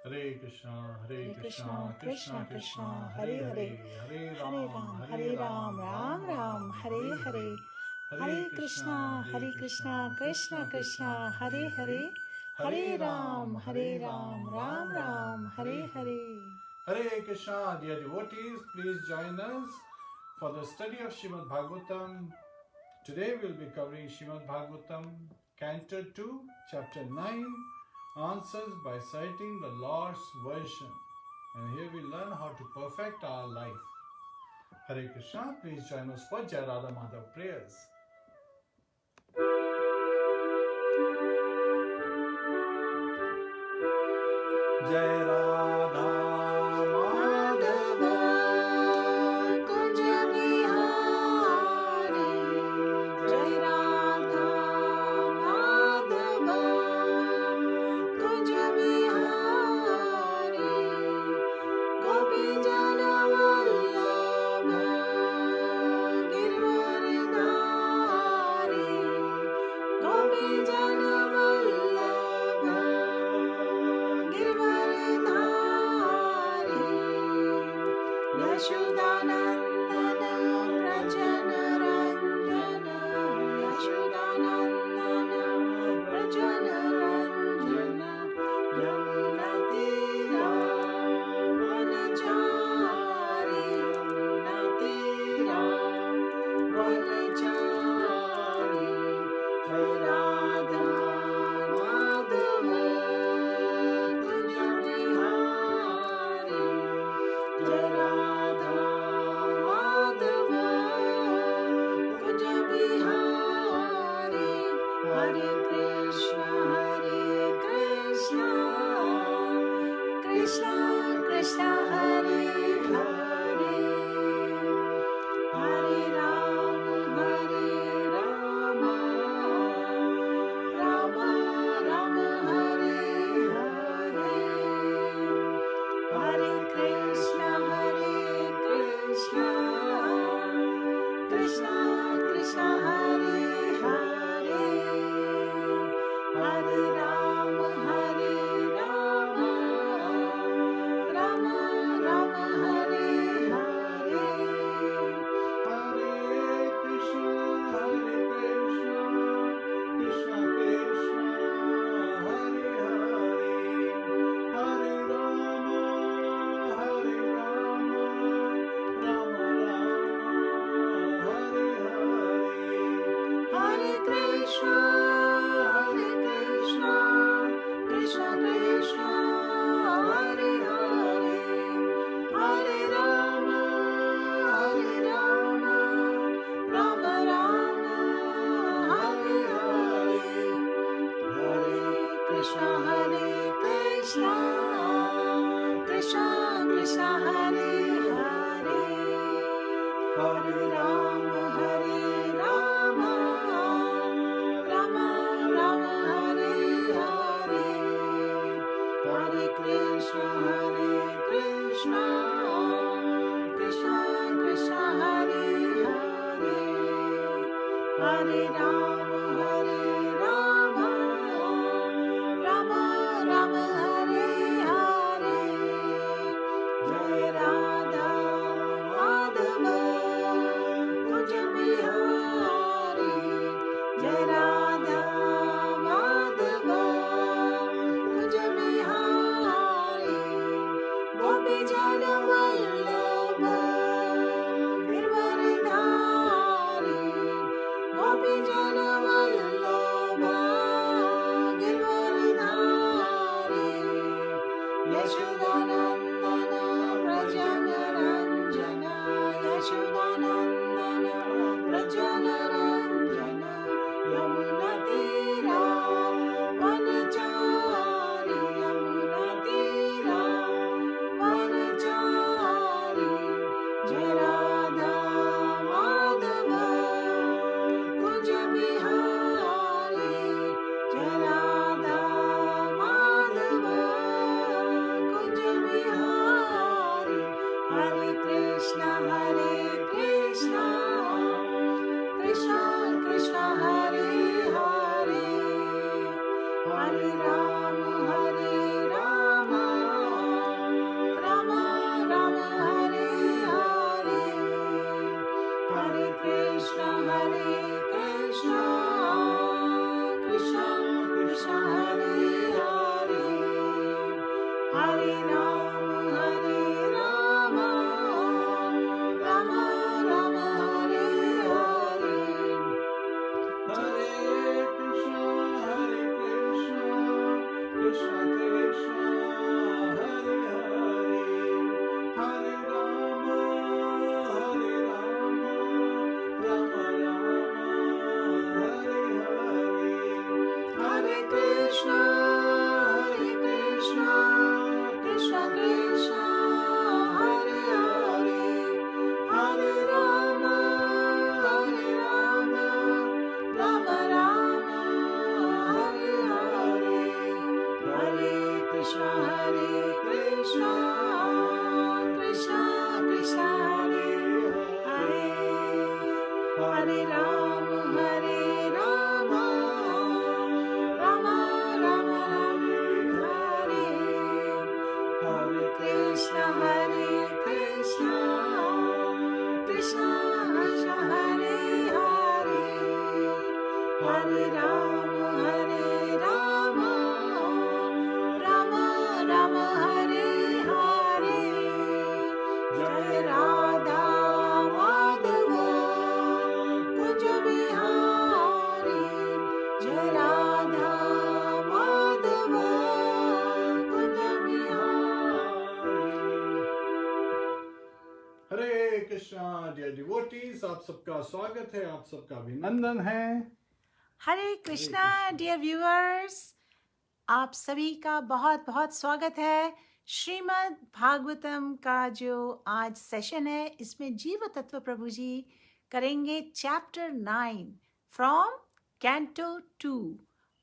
Hare Krishna, Hare Krishna, Krishna Krishna, Hare Hare, Hare Ram, Hare Ram, Ram Ram, Hare Hare, Hare Krishna, Krishna Krishna, Hare Hare, Hare Ram, Ram Ram, Hare Hare. Hare Krishna, dear devotees, please join us for the study of Śrīmad-Bhāgavatam. Today we will be covering Śrīmad-Bhāgavatam Canto 2, Chapter 9, Answers by Citing the Lord's Version. And here we learn how to perfect our life. Hare Krishna, please join us for Jai Radha Madhav prayers. Jai Radha Madhava Kunj Bihari, Jai Radha Madhava Kunj Bihari, Gopi Jana Vallabha Girvaridhari, Gopi Jana Vallabha Girvaridhari, Yashodanandana Prajana Ranjana, Yashodanandana Prajana Ranjana, Yamuna Tira Vanachari, Yamuna Tira Vanachari, Jai Radha Madhava Kunj Bihari, Jai Radha Madhava Kunj Bihari, Hare Krishna, Krishna Krishna Hare Hare, Hare Rāma, Rāma Rāma, Hare Hare, Hare Krishna, Krishna Krishna Hare Hare, Hare Rāma, Rāma Rāma, Hare Hare. Hare Krishna, Krishna Krishna, Hare Hare, Hare Rama, Rama Rama, Hare Hare. Hare Krishna, Krishna Krishna, Hare Hare, Hare Rama, Rama Rama, Hare Hare. Hare Krishna, Krishna Krishna, Hare Hare, Hare Rama, Rama Rama, Hare Hare. Hare Krishna, Krishna Krishna, Hare Hare, Hare Rama, Rama Rama, Hare Hare. Jai Radha Madhava Kunj Bihari, Jai Radha Madhava Kunj Bihari, Gopi Jana Vallabha Girvaridhari, Gopi Jana Vallabha Girvaridhari, Yashodanandana Prajana Ranjana, Yashodanandana Prajana Ranjana, Yamuna Tira Vanachari, Yamuna Tira Vanachari, Jai Radha Madhava Kunj Bihari, Jai Radha Madhava Kunj Bihari, Hare Krishna, Krishna Krishna, Hare Hare, Hare Rama, आप सबका स्वागत है, आप सबका अभिनंदन है। हरे Krishna dear viewers, आप सभी का बहुत बहुत स्वागत है। श्रीमद् भागवतम का जो आज सेशन है, इसमें जीव तत्व प्रभु जी करेंगे चैप्टर 9 फ्रॉम कैंटो 2।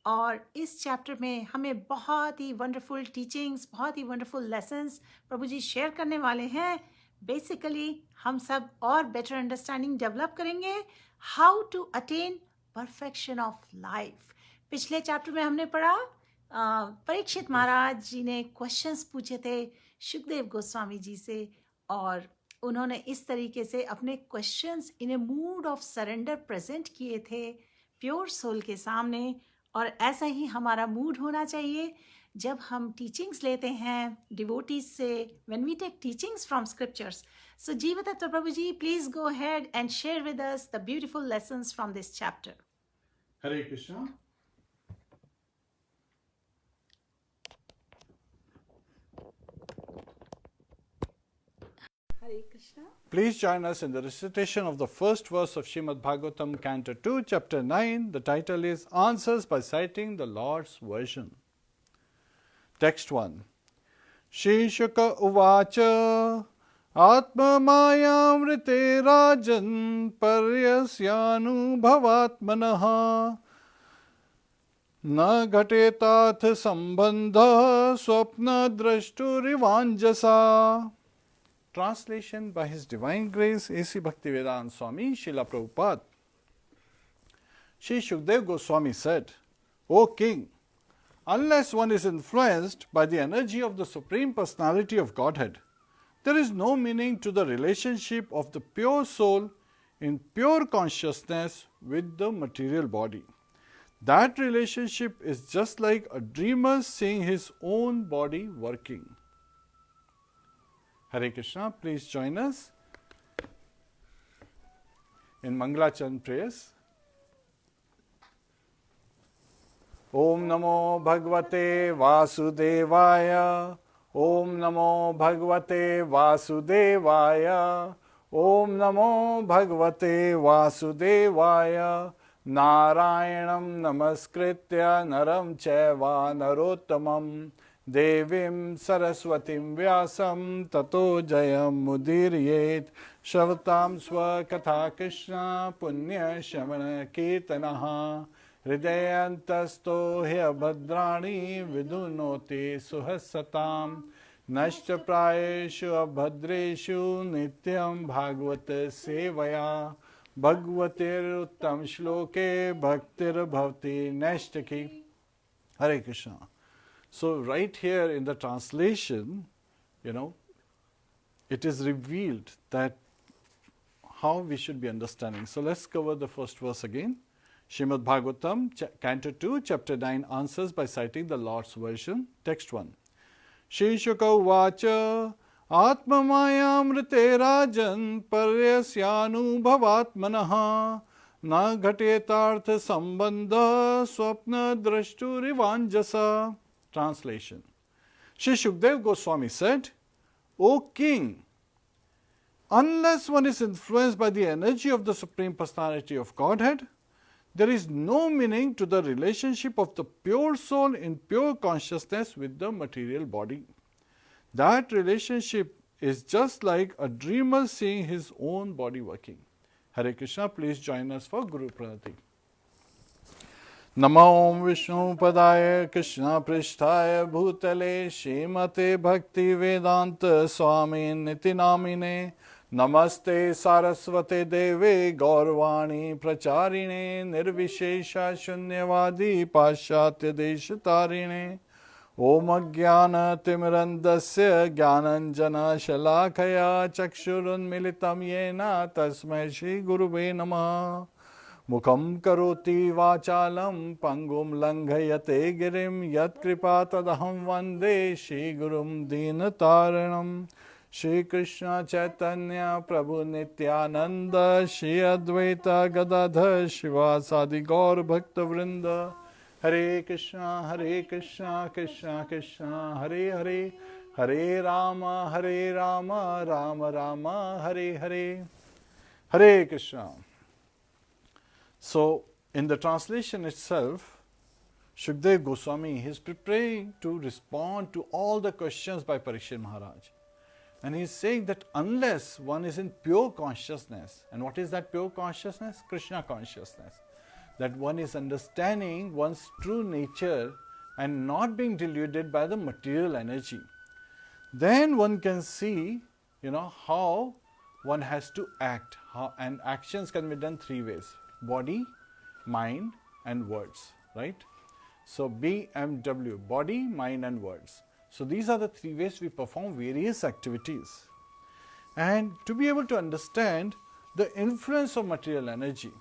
और इस चैप्टर में हमें बहुत ही वंडरफुल टीचिंग्स, बहुत ही wonderful lessons Prabhu ji share करने वाले हैं। बेसिकली हम सब और बेटर अंडरस्टैंडिंग डेवलप करेंगे how to attain perfection of life. पिछले चैप्टर में हमने पढ़ा परीक्षित महाराज जी ने क्वेश्चंस पूछे थे सुखदेव गोस्वामी जी से, और उन्होंने इस तरीके से अपने questions in A mood off surrender present किए थे प्योर सोल के सामने। और ऐसा ही हमारा मूड होना चाहिए जब हम टीचिंग्स लेते हैं डिवोटीज से, when we take teachings from scriptures. So Jiva Tattva Prabhu ji, please go ahead and share with us the beautiful lessons from this chapter. Hare Krishna. Hare Krishna. Please join us in the recitation of the first verse of Śrīmad-Bhāgavatam Canto 2, Chapter 9. The title is Answers by Citing the Lord's Version. Text 1. Shri Shuka Uvacha Atma Mayamrite Rajan Paryasyanu Bhavatmanaha Na Ghatetat Sambandha Swapna Drashturivanjasa. Translation by His Divine Grace A.C. Bhaktivedanta Swami Srila Prabhupada. Shri Shukdev Goswami said, O King, unless one is influenced by the energy of the Supreme Personality of Godhead, there is no meaning to the relationship of the pure soul in pure consciousness with the material body. That relationship is just like a dreamer seeing his own body working. Hare Krishna, please join us in Mangalachan prayers. Om Namo Bhagavate Vasudevaya. Om Namo Bhagavate Vasudevaya. Om Namo Bhagavate Vasudevaya. Narayanam Namaskritya Naram Chaiva Narottamam Devim Saraswatim Vyasam Tato Jayam Mudiryet Shavatam Swakatha Kṛṣṇa Punya Shamana Kirtanaha Hridayantasto Hyabhadrani Vidunoti Suhasatam Nashta Prayeshu Abhadreshu Nityam Bhagavata Sevaya Bhagavatir Uttam Shloke Bhaktir Bhavati Nashtaki. Hare Krishna. So right here in the translation, it is revealed that how we should be understanding. So let's cover the first verse again. Śrīmad-Bhāgavatam Canto 2, Chapter 9, Answers by Citing the Lord's Version. Text 1. Shri Shuka Uvacha Atma Mayamrite Rajan Paryasyanu Bhavatmanaha Na Ghatetartha Sambandha Swapna Drashturivanjasa. Translation. Shri Shukdev Goswami said, O King, unless one is influenced by the energy of the Supreme Personality of Godhead, there is no meaning to the relationship of the pure soul in pure consciousness with the material body. That relationship is just like a dreamer seeing his own body working. Hare Krishna, please join us for Guru Pranati. Namo Vishnu Padaya Krishna Prishtaya Bhutale Śrīmate Bhakti Vedanta Swami Niti Namine Namaste Saraswate Deve Gaurvani Pracharine Nirvishesha Shunyavadi Paschatya Deshatarine Om Jnana Timirandasya Jnananjana Shalakaya Chakshurun Militam Yena Tasmai Shri Guruve Namah Mukham karoti vachalam pangum langhayate girim yat kripa tadaham vande Shri Gurum Dīnataranam. Shri Kṛṣṇa Chaitanya Prabhu Nityananda Shri Advaita Gadadhar Shivasadi Gaur Bhakta Vrinda. Hare Krishna, Hare Krishna, Krishna Krishna, Hare Hare, Hare Rāma, Rāma Rāma, Hare Hare. Hare Kṛṣṇa. So, in the translation itself, Shukdev Goswami is preparing to respond to all the questions by Parikshit Maharaj. And he is saying that unless one is in pure consciousness, and what is that pure consciousness? Kṛṣṇa consciousness. That one is understanding one's true nature and not being deluded by the material energy. Then one can see, how one has to act. And actions can be done three ways: body, mind, and words, right? So BMW, body, mind, and words. So these are the three ways we perform various activities. And to be able to understand the influence of material energy,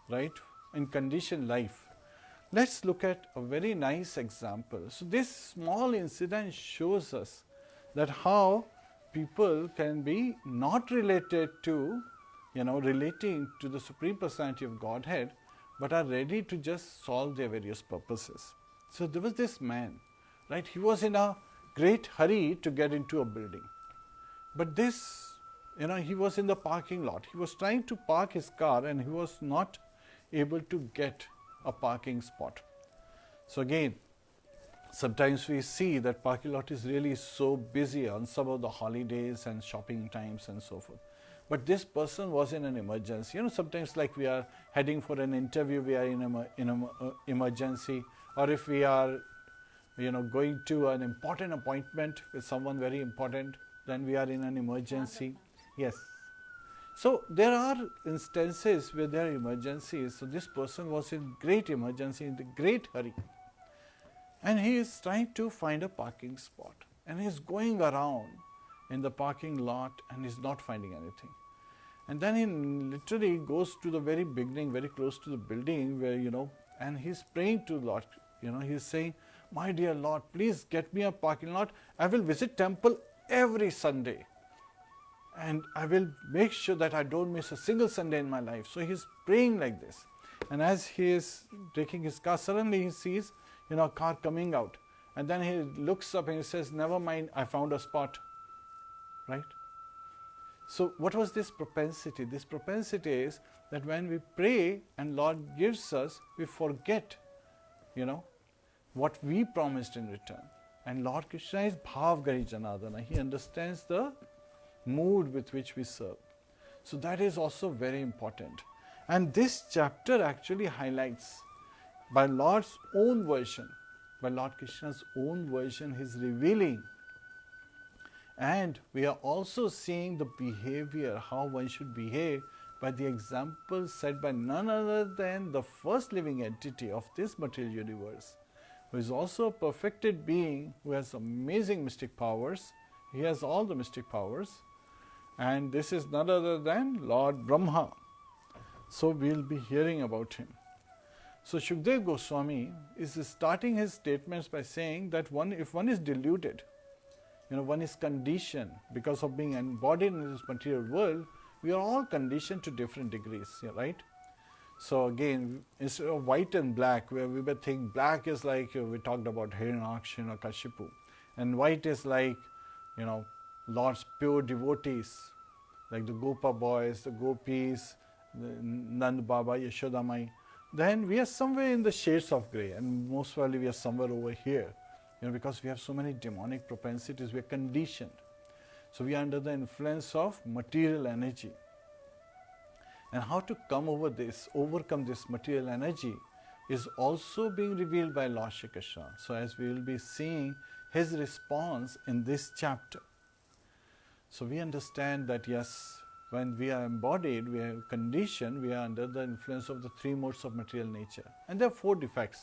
right, in conditioned life, let's look at a very nice example. So this small incident shows us that how people can be not related to, relating to the Supreme Personality of Godhead, but are ready to just solve their various purposes. So there was this man, right? He was in a great hurry to get into a building. But this, he was in the parking lot. He was trying to park his car and he was not able to get a parking spot. So again, sometimes we see that parking lot is really so busy on some of the holidays and shopping times and so forth. But this person was in an emergency. Sometimes like we are heading for an interview, we are in an emergency, or if we are, going to an important appointment with someone very important, then we are in an emergency. Yes. So there are instances where there are emergencies. So this person was in great emergency, in the great hurry. And he is trying to find a parking spot. And he is going around in the parking lot and is not finding anything. And then he literally goes to the very beginning, very close to the building where, and he's praying to Lord. He's saying, "My dear Lord, please get me a parking lot. I will visit temple every Sunday. And I will make sure that I don't miss a single Sunday in my life." So he's praying like this. And as he is taking his car, suddenly he sees, a car coming out. And then he looks up and he says, "Never mind, I found a spot." Right? So what was this propensity? This propensity is that when we pray and Lord gives us, we forget, what we promised in return. And Lord Kṛṣṇa is Bhavgari Janardana. He understands the mood with which we serve. So that is also very important. And this chapter actually highlights, by Lord's own version, by Lord Kṛṣṇa's own version, He is revealing. And we are also seeing the behavior, how one should behave, by the example set by none other than the first living entity of this material universe, who is also a perfected being, who has amazing mystic powers. He has all the mystic powers. And this is none other than Lord Brahma. So we will be hearing about him. So Shukdev Goswami is starting his statements by saying that if one is deluded, one is conditioned because of being embodied in this material world. We are all conditioned to different degrees, right? So again, instead of white and black, where we would think black is like, we talked about Hiranyaksha, Kashipu, and white is like, Lord's pure devotees, like the Gopa boys, the Gopis, the Nand Baba, Yashodamai. Then we are somewhere in the shades of grey, and most probably we are somewhere over here, because we have so many demonic propensities, we are conditioned. So we are under the influence of material energy. And how to overcome this material energy is also being revealed by Lord Shri Kṛṣṇa. So as we will be seeing his response in this chapter. So we understand that yes, when we are embodied, we are conditioned, we are under the influence of the three modes of material nature. And there are 4 defects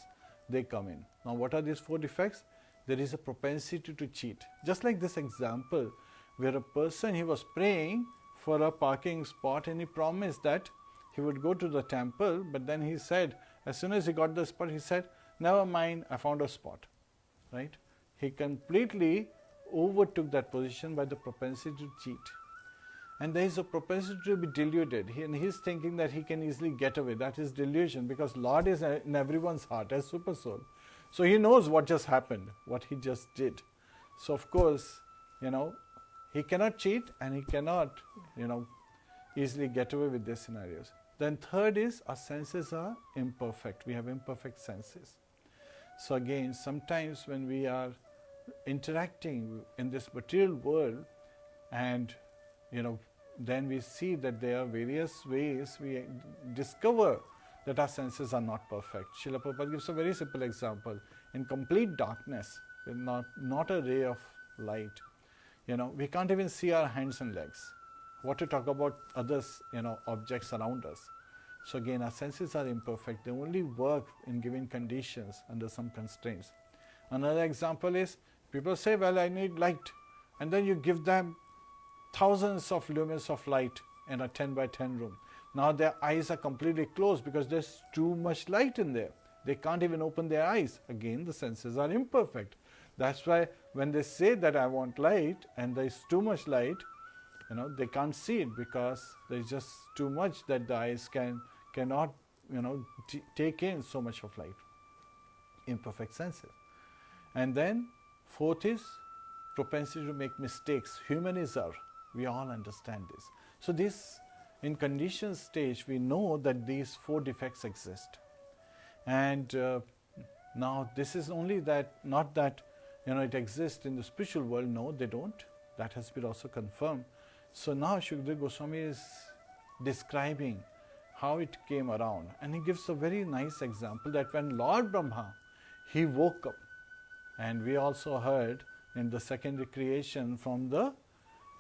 they come in. Now what are these 4 defects? There is a propensity to cheat. Just like this example, where a person, he was praying for a parking spot and he promised that he would go to the temple, but then he said, as soon as he got the spot, he said, "Never mind, I found a spot." Right? He completely overtook that position by the propensity to cheat. And there is a propensity to be deluded. And he is thinking that he can easily get away. That is delusion, because Lord is in everyone's heart as super soul. So he knows what just happened, what he just did. So of course, he cannot cheat and he cannot, easily get away with these scenarios. Then third is our senses are imperfect. We have imperfect senses. So again, sometimes when we are interacting in this material world, and then we see that there are various ways we discover that our senses are not perfect. Srila Prabhupada gives a very simple example. In complete darkness, with not a ray of light, we can't even see our hands and legs. What to talk about others, objects around us. So again, our senses are imperfect. They only work in given conditions under some constraints. Another example is, people say, well, I need light. And then you give them thousands of lumens of light in a 10 by 10 room. Now their eyes are completely closed because there's too much light in there. They can't even open their eyes. Again, the senses are imperfect. That's why when they say that I want light and there's too much light, they can't see it because there's just too much that the eyes cannot take in so much of light. Imperfect senses. And then fourth is propensity to make mistakes. Human is error. We all understand this. So this, in conditioned stage, we know that these four defects exist. And now this is only that, not that it exists in the spiritual world. No, they don't. That has been also confirmed. So now Shukdev Goswami is describing how it came around. And he gives a very nice example that when Lord Brahma, he woke up, and we also heard in the secondary creation from the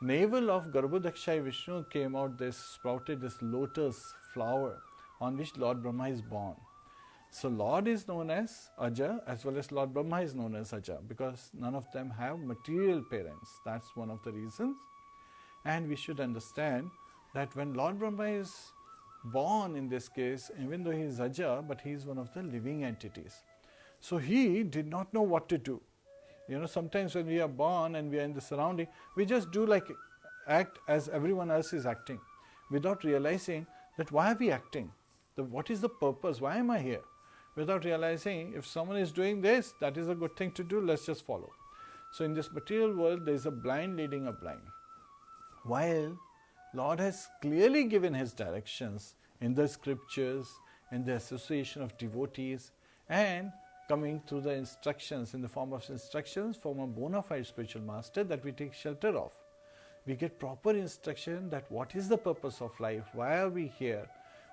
navel of Garbhodakshai Vishnu came out sprouted this lotus flower on which Lord Brahma is born. So Lord is known as Aja as well as Lord Brahma is known as Aja because none of them have material parents. That's one of the reasons. And we should understand that when Lord Brahma is born in this case, even though he is Aja, but he is one of the living entities. So he did not know what to do. Sometimes when we are born and we are in the surrounding, we just act as everyone else is acting without realizing that why are we acting? What is the purpose? Why am I here? Without realizing if someone is doing this, that is a good thing to do, let's just follow. So in this material world, there is a blind leading a blind. While Lord has clearly given his directions in the scriptures, in the association of devotees, and coming through the instructions in the form of instructions from a bona fide spiritual master that we take shelter of. We get proper instruction that what is the purpose of life, why are we here,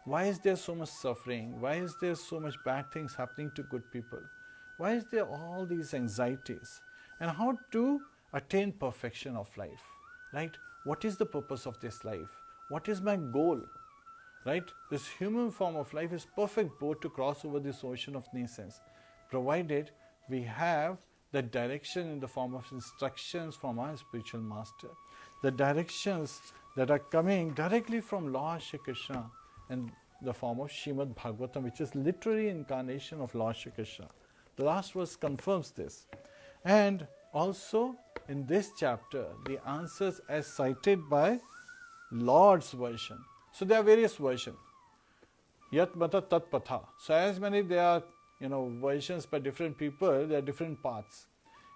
why is there so much suffering, why is there so much bad things happening to good people, why is there all these anxieties, and how to attain perfection of life, right? What is the purpose of this life? What is my goal? Right? This human form of life is perfect boat to cross over this ocean of nations, provided we have the direction in the form of instructions from our spiritual master. The directions that are coming directly from Lord Shri Kṛṣṇa in the form of Śrīmad-Bhāgavatam, which is literary incarnation of Lord Shri Kṛṣṇa. The last verse confirms this. And also in this chapter, the answers as cited by Lord's version. So there are various versions. Yat mata tat patha. So as many there are versions by different people, there are different paths.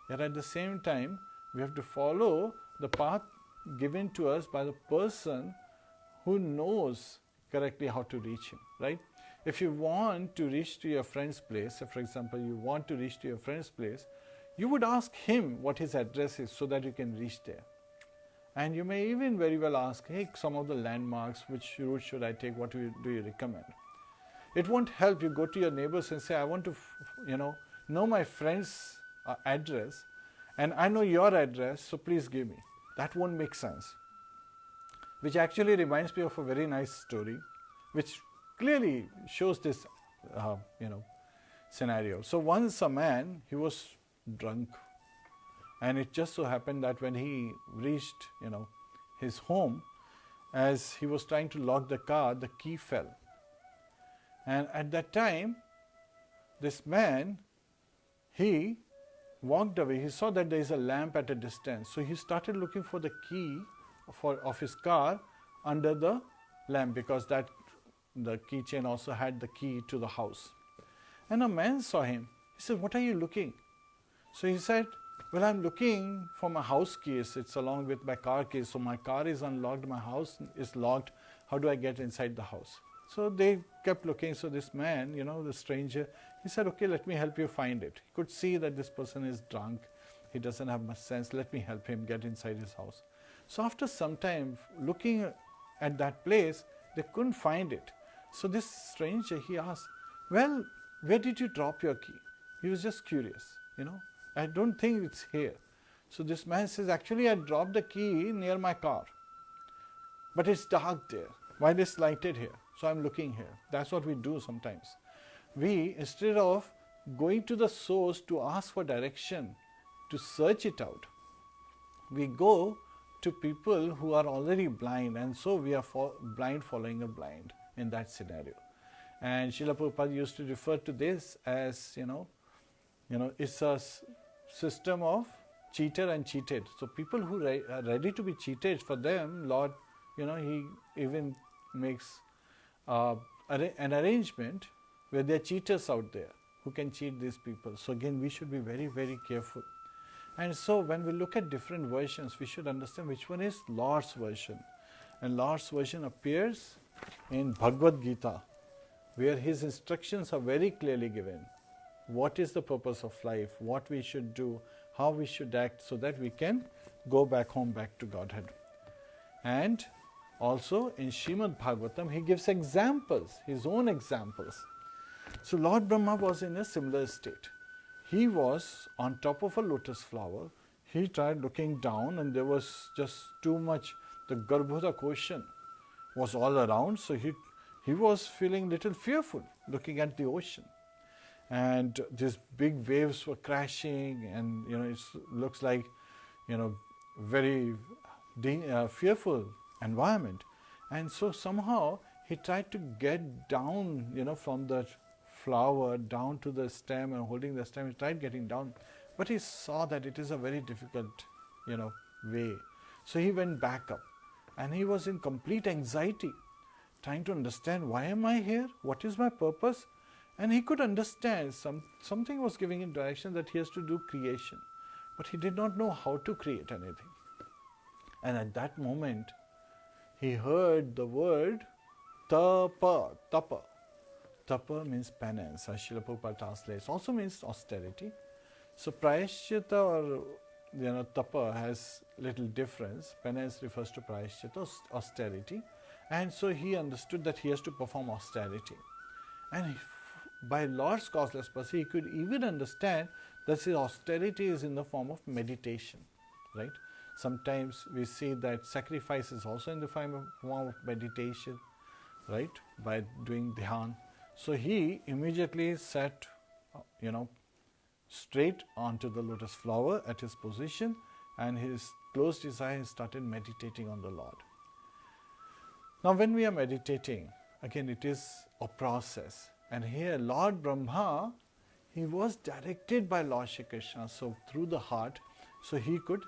Yet at the same time, we have to follow the path given to us by the person who knows correctly how to reach him, right? If you want to reach to your friend's place, if for example you want to reach to your friend's place, you would ask him what his address is so that you can reach there. And you may even very well ask, hey, some of the landmarks, which route should I take, what do you recommend? It won't help you go to your neighbors and say, I want to know my friend's address and I know your address, so please give me. That won't make sense. Which actually reminds me of a very nice story, which clearly shows this, scenario. So once a man, he was drunk, and it just so happened that when he reached, his home, as he was trying to lock the car, the key fell. And at that time, this man, he walked away. He saw that there is a lamp at a distance. So he started looking for the key of his car under the lamp, because the keychain also had the key to the house. And a man saw him. He said, what are you looking? So he said, well, I'm looking for my house keys. It's along with my car keys. So my car is unlocked, my house is locked. how do I get inside the house? So they kept looking. So this man, the stranger, he said, okay, let me help you find it. He could see that this person is drunk. He doesn't have much sense. Let me help him get inside his house. So after some time looking at that place, they couldn't find it. So this stranger, he asked, well, where did you drop your key? He was just curious, I don't think it's here. So this man says, actually I dropped the key near my car. But it's dark there. Why is lighted here? So I'm looking here. That's what we do sometimes. We, instead of going to the source to ask for direction, to search it out, we go to people who are already blind, and so we are blind following a blind in that scenario. And Srila Prabhupada used to refer to this as, it's a system of cheater and cheated. So people who are ready to be cheated, for them, Lord, He even makes an arrangement where there are cheaters out there who can cheat these people. So again, we should be very, very careful. And so when we look at different versions, we should understand which one is Lord's version. And Lord's version appears in Bhagavad Gita, where His instructions are very clearly given. What is the purpose of life, what we should do, how we should act, so that we can go back home, back to Godhead. And also in Śrīmad-Bhāgavatam, He gives examples, His own examples. So Lord Brahma was in a similar state. He was on top of a lotus flower. He tried looking down, and there was just too much. The Garbhuta ocean was all around, so he was feeling little fearful looking at the ocean. And these big waves were crashing, and it looks like very fearful environment. And so somehow he tried to get down from the flower down to the stem, and holding the stem, he tried getting down, but he saw that it is a very difficult way. So he went back up, and he was in complete anxiety, trying to understand, why am I here, what is my purpose? And he could understand something was giving him direction that he has to do creation, but he did not know how to create anything. And at that moment he heard the word tapa. Tapa means penance, as Srila Prabhupada translates. Also means austerity. So prayaschitta or tapa has little difference. Penance refers to prayaschitta, austerity. And so he understood that he has to perform austerity. And by Lord's causeless mercy, he could even understand that his austerity is in the form of meditation. Right? Sometimes we see that sacrifice is also in the form of meditation, right? By doing dhyan. So he immediately sat, straight onto the lotus flower at his position, and he closed his eyes and started meditating on the Lord. Now when we are meditating, again it is a process. And here Lord Brahma, he was directed by Lord Shri Kṛṣṇa, so through the heart, so he could,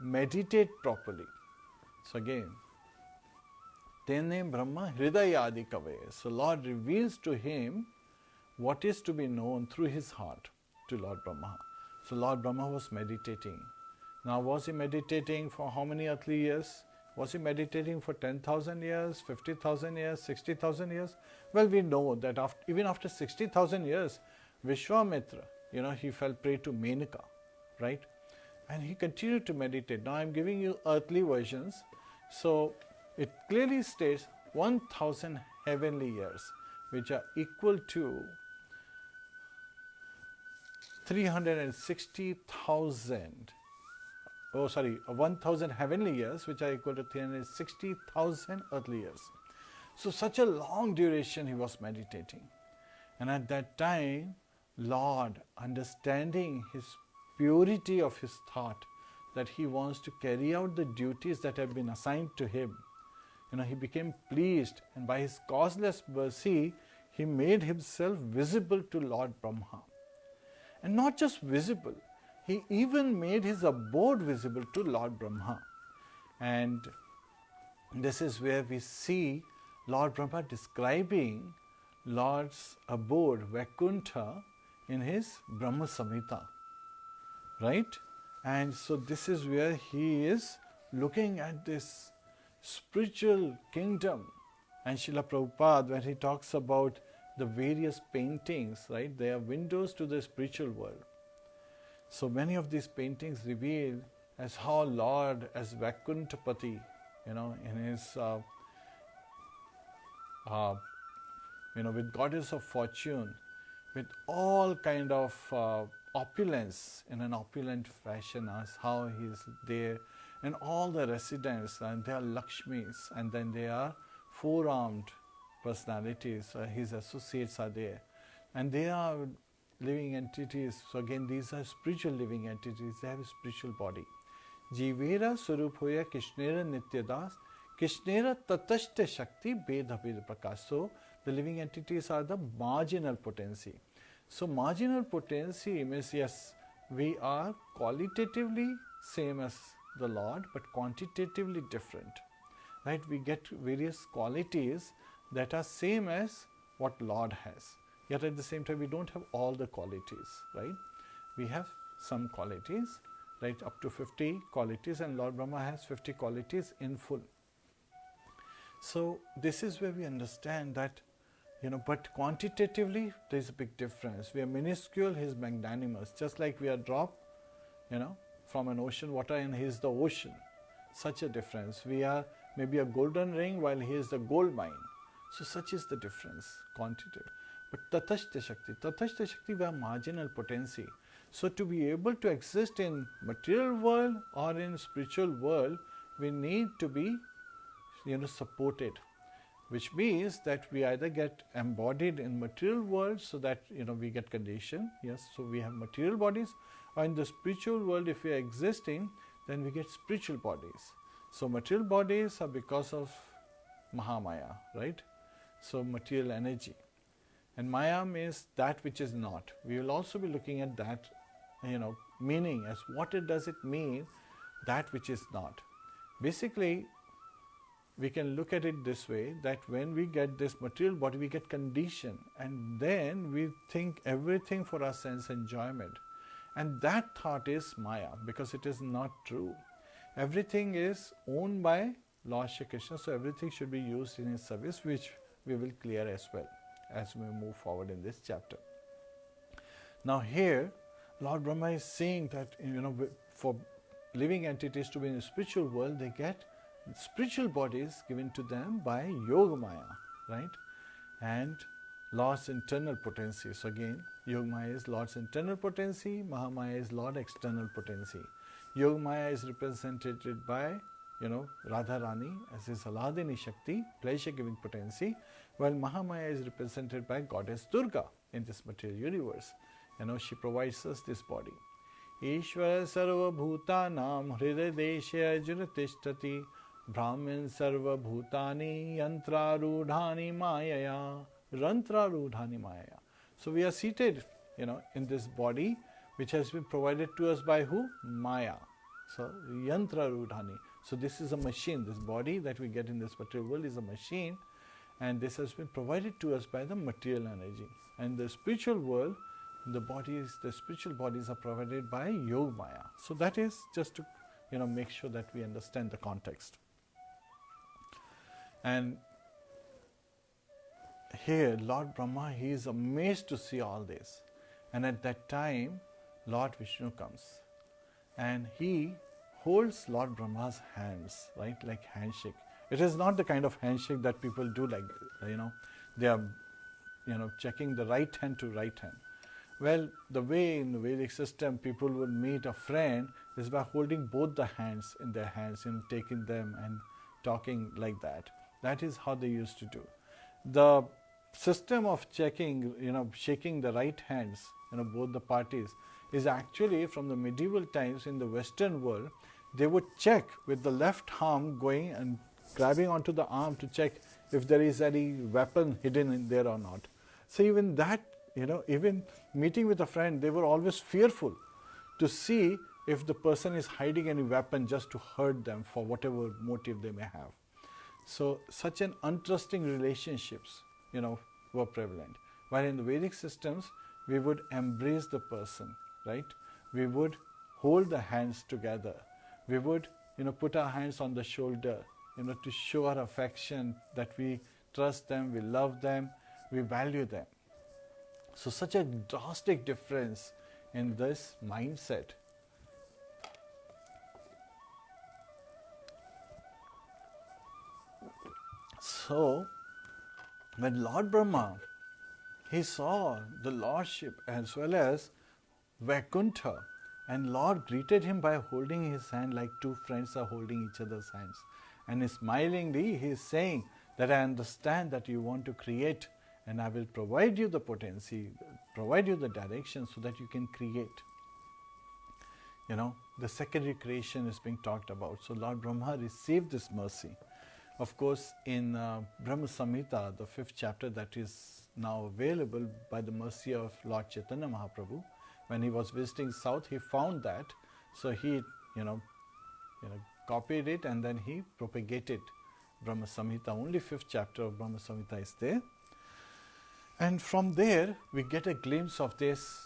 meditate properly. So again, Tene Brahma Hridayadi Kave. So Lord reveals to him what is to be known through his heart to Lord Brahma. So Lord Brahma was meditating. Now was he meditating for how many earthly years? Was he meditating for 10,000 years, 50,000 years, 60,000 years? Well, we know that even after 60,000 years, Vishwamitra, he fell prey to Menaka, right? And he continued to meditate. Now I am giving you earthly versions. So it clearly states 1,000 heavenly years, which are equal to 360,000. 1,000 heavenly years, which are equal to 360,000 earthly years. So such a long duration he was meditating. And at that time, Lord, understanding his purity of his thought, that he wants to carry out the duties that have been assigned to him, he became pleased, and by his causeless mercy, he made himself visible to Lord Brahma. And not just visible, he even made his abode visible to Lord Brahma. And this is where we see Lord Brahma describing Lord's abode, Vaikuntha, in his Brahma Samhita. Right? And so this is where he is looking at this spiritual kingdom. And Srila Prabhupada, when he talks about the various paintings, right, they are windows to the spiritual world. So many of these paintings reveal as how Lord, as Vaikuntapati, in his, with goddess of fortune, with all kind of opulence, in an opulent fashion, as how he is there, and all the residents, and they are Lakshmis, and then they are four-armed personalities, his associates are there, and they are living entities. So again, these are spiritual living entities, they have a spiritual body. Jivera Suruphoya Krishnera Nityadas, Krishnera Tatashta Shakti Bedha Prakash. So the living entities are the marginal potency. So marginal potency means, yes, we are qualitatively same as the Lord, but quantitatively different. Right? We get various qualities that are same as what Lord has. Yet at the same time, we don't have all the qualities, right? We have some qualities, right, up to 50 qualities, and Lord Brahma has 50 qualities in full. So this is where we understand that, but quantitatively there is a big difference. We are minuscule, he is magnanimous. Just like we are drop, from an ocean water, and he is the ocean. Such a difference. We are maybe a golden ring while he is the gold mine. So such is the difference, quantitative. But Tatashta Shakti, we are marginal potency. So to be able to exist in material world or in spiritual world, we need to be, supported. Which means that we either get embodied in material world so that, we get conditioned. Yes, so we have material bodies. Or in the spiritual world, if we are existing, then we get spiritual bodies. So material bodies are because of Mahamaya, right? So material energy. And Maya means that which is not. We will also be looking at that, meaning as what does it mean, that which is not. Basically, we can look at it this way, that when we get this material body, we get conditioned, and then we think everything for our sense enjoyment. And that thought is Maya, because it is not true. Everything is owned by Lord Shri Krishna, so everything should be used in his service, which we will clear as well as we move forward in this chapter. Now here, Lord Brahma is saying that, for living entities to be in the spiritual world, they get spiritual bodies given to them by Yogamaya, right? And Lord's internal potency. So again, Yogamaya is Lord's internal potency, Mahamaya is Lord external potency. Yogamaya is represented by, Radharani as his Aladini Shakti, pleasure-giving potency, while Mahamaya is represented by Goddess Durga in this material universe. She provides us this body. Ishvara sarva bhutanam hridaya arjuna tishtati Brahmin sarva bhutani yantrarudhani mayaya rantrarudhani mayaya. So we are seated, in this body which has been provided to us by who? Maya. So yantrarudhani. So this is a machine. This body that we get in this material world is a machine, and this has been provided to us by the material energy. And the spiritual world, the spiritual bodies are provided by Yogamaya. So that is just to, make sure that we understand the context. And here, Lord Brahma, he is amazed to see all this. And at that time, Lord Vishnu comes. And he holds Lord Brahma's hands, right, like handshake. It is not the kind of handshake that people do like, they are, checking the right hand to right hand. Well, the way in the Vedic system people would meet a friend is by holding both the hands in their hands, taking them and talking like that. That is how they used to do. The system of checking, shaking the right hands, both the parties, is actually from the medieval times in the Western world. They would check with the left arm going and grabbing onto the arm to check if there is any weapon hidden in there or not. So even that, even meeting with a friend, they were always fearful to see if the person is hiding any weapon just to hurt them for whatever motive they may have. So such an untrusting relationships, were prevalent. While in the Vedic systems, we would embrace the person, right? We would hold the hands together. We would, put our hands on the shoulder, to show our affection, that we trust them, we love them, we value them. So such a drastic difference in this mindset. So, when Lord Brahma, he saw the Lordship as well as Vaikuntha, and Lord greeted him by holding his hand like two friends are holding each other's hands. And smilingly he is saying that I understand that you want to create, and I will provide you the potency, provide you the direction so that you can create. The secondary creation is being talked about. So Lord Brahma received this mercy. Of course, in Brahma Samhita, the 5th chapter that is now available by the mercy of Lord Chaitanya Mahaprabhu, when he was visiting South, he found that. So he, copied it and then he propagated Brahma Samhita. Only 5th chapter of Brahma Samhita is there. And from there, we get a glimpse of this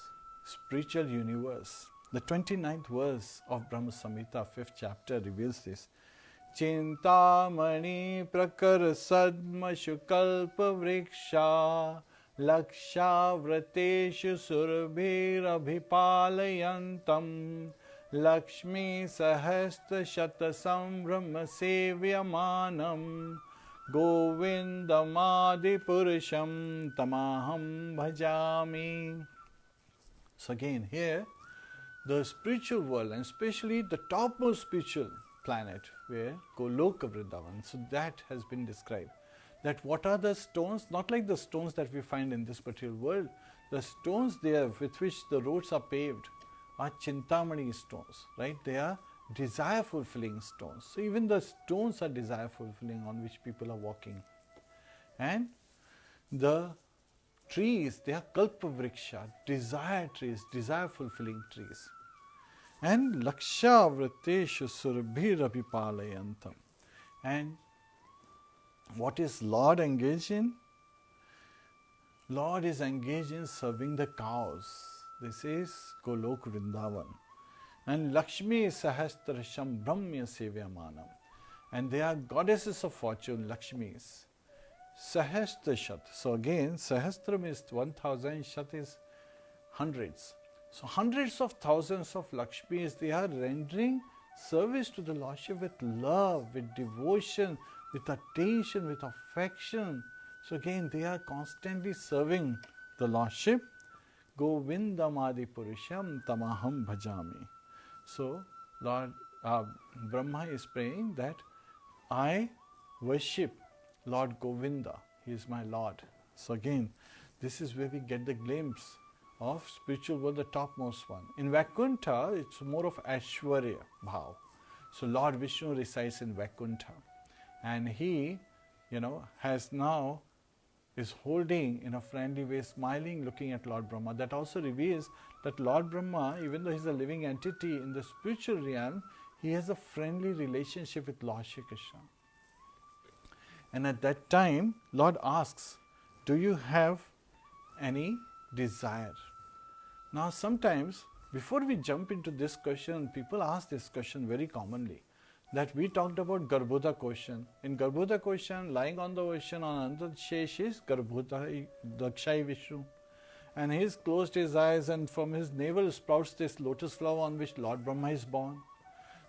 spiritual universe. The 29th verse of Brahma Samhita, 5th chapter, reveals this. Chintamani prakar sadma shukalpa vriksha laksha vrateshu surbhir abhipalayantam lakshmi sahastra shata sambrahma sevyamanam govindamadi purusham tamaham bhajami. So again here, the spiritual world, and especially the topmost spiritual planet, where Goloka Vrindavan, so that has been described. That what are the stones? Not like the stones that we find in this material world. The stones there with which the roads are paved are Chintamani stones, right? They are desire fulfilling stones. So even the stones are desire fulfilling on which people are walking. And the trees, they are Kalpa Vriksha, desire trees, desire fulfilling trees. And Laksha Vrateshu Surbhir Abhipalayantam. And what is Lord engaged in? Lord is engaged in serving the cows. This is Golok Vrindavan. And Lakshmi Sahastrasham Brahmya Sevyamanam. And they are goddesses of fortune, Lakshmis. Sahastra. So again, Sahastra is 1000, Shat is hundreds. So hundreds of thousands of Lakshmis, they are rendering service to the Lordship with love, with devotion, with attention, with affection. So again, they are constantly serving the Lordship. Govindamadi Purusham Tamaham Bhajami. So Lord Brahma is praying that I worship Lord Govinda. He is my Lord. So again, this is where we get the glimpse of spiritual world, the topmost one. In Vaikuntha, it's more of Aishwarya Bhav. So Lord Vishnu resides in Vaikuntha. And he, has now, is holding in a friendly way, smiling, looking at Lord Brahma. That also reveals that Lord Brahma, even though he's a living entity in the spiritual realm, he has a friendly relationship with Lord Shri Krishna. And at that time, Lord asks, do you have any desire? Now sometimes, before we jump into this question, people ask this question very commonly. That we talked about Garbhoda question. In Garbhoda question, lying on the ocean on Ananta Shesh is Garbhoda Dakshai Vishnu. And he's closed his eyes, and from his navel sprouts this lotus flower on which Lord Brahma is born.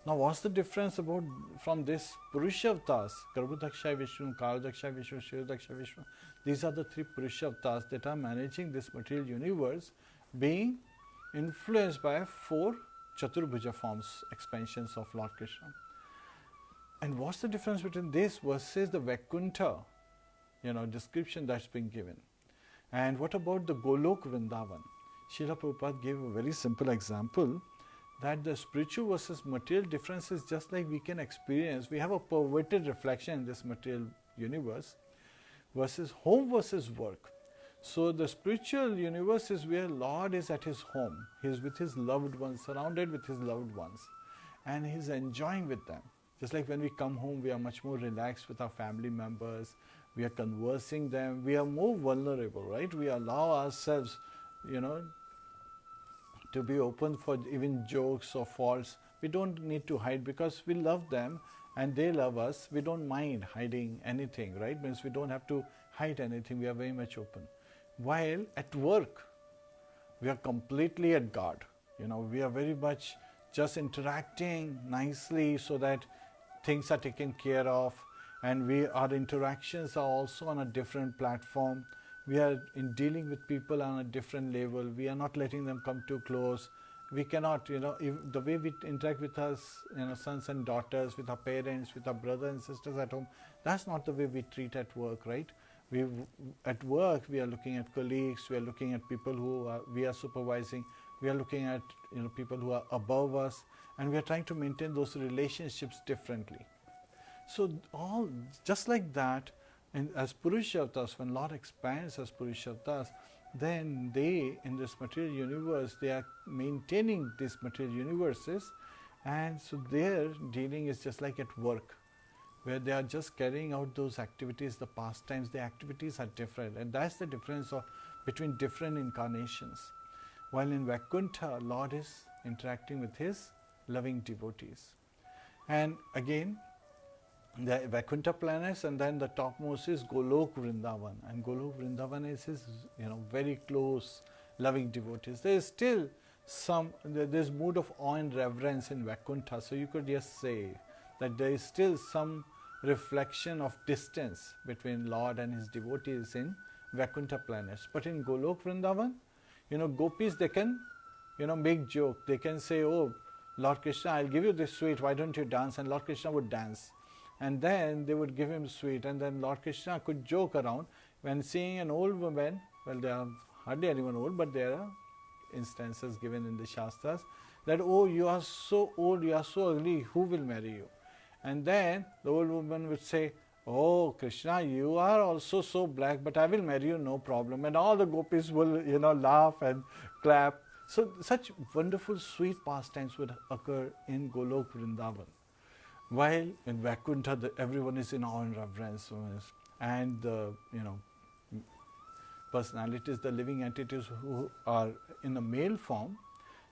Now what's the difference from this Purusha avatars? Garbhodakshai Vishnu, Karadakshai Vishnu, Shirodakshai Vishnu. These are the 3 Purusha avatars that are managing this material universe, being influenced by 4 Chaturbhuja forms, expansions of Lord Krishna. And what's the difference between this versus the Vaikuntha, description that's been given? And what about the Golok Vrindavan? Srila Prabhupada gave a very simple example that the spiritual versus material difference is just like we can experience. We have a perverted reflection in this material universe versus home versus work. So the spiritual universe is where Lord is at his home. He is with his loved ones, surrounded with his loved ones, and he is enjoying with them. Just like when we come home, we are much more relaxed with our family members. We are conversing them. We are more vulnerable, right? We allow ourselves, to be open for even jokes or faults. We don't need to hide because we love them and they love us, we don't mind hiding anything, right? Means we don't have to hide anything, we are very much open. While at work, we are completely at guard. We are very much just interacting nicely so that things are taken care of, and our interactions are also on a different platform. We are dealing with people on a different level. We are not letting them come too close. We cannot, if the way we interact with our sons and daughters, with our parents, with our brothers and sisters at home, that's not the way we treat at work, right? At work, we are looking at colleagues, we are looking at people who we are supervising, we are looking at people who are above us, and we are trying to maintain those relationships differently. So all just like that, and as Purusharthas, when Lord expands as Purusharthas, then they, in this material universe, they are maintaining these material universes, and so their dealing is just like at work, where they are just carrying out those activities, the pastimes. The activities are different, and that's the difference between different incarnations. While in Vaikuntha, Lord is interacting with his loving devotees. And again, the Vaikuntha planets, and then the topmost is Golok Vrindavan, and Golok Vrindavan is his very close loving devotees. There is still this mood of awe and reverence in Vaikuntha, so you could just say that there is still some reflection of distance between Lord and his devotees in Vaikuntha planets. But in Golok Vrindavan, gopis, they can make joke. They can say, oh, Lord Kṛṣṇa, I'll give you this sweet, why don't you dance? And Lord Kṛṣṇa would dance. And then they would give him sweet, and then Lord Kṛṣṇa could joke around when seeing an old woman. Well, there are hardly anyone old, but there are instances given in the Shastras that, oh, you are so old, you are so ugly, who will marry you? And then the old woman would say, oh, Kṛṣṇa, you are also so black, but I will marry you, no problem. And all the gopis will, laugh and clap. So such wonderful, sweet pastimes would occur in Golok Vrindavan. While in Vaikuntha, everyone is in awe and reverence, and the personalities, the living entities who are in a male form,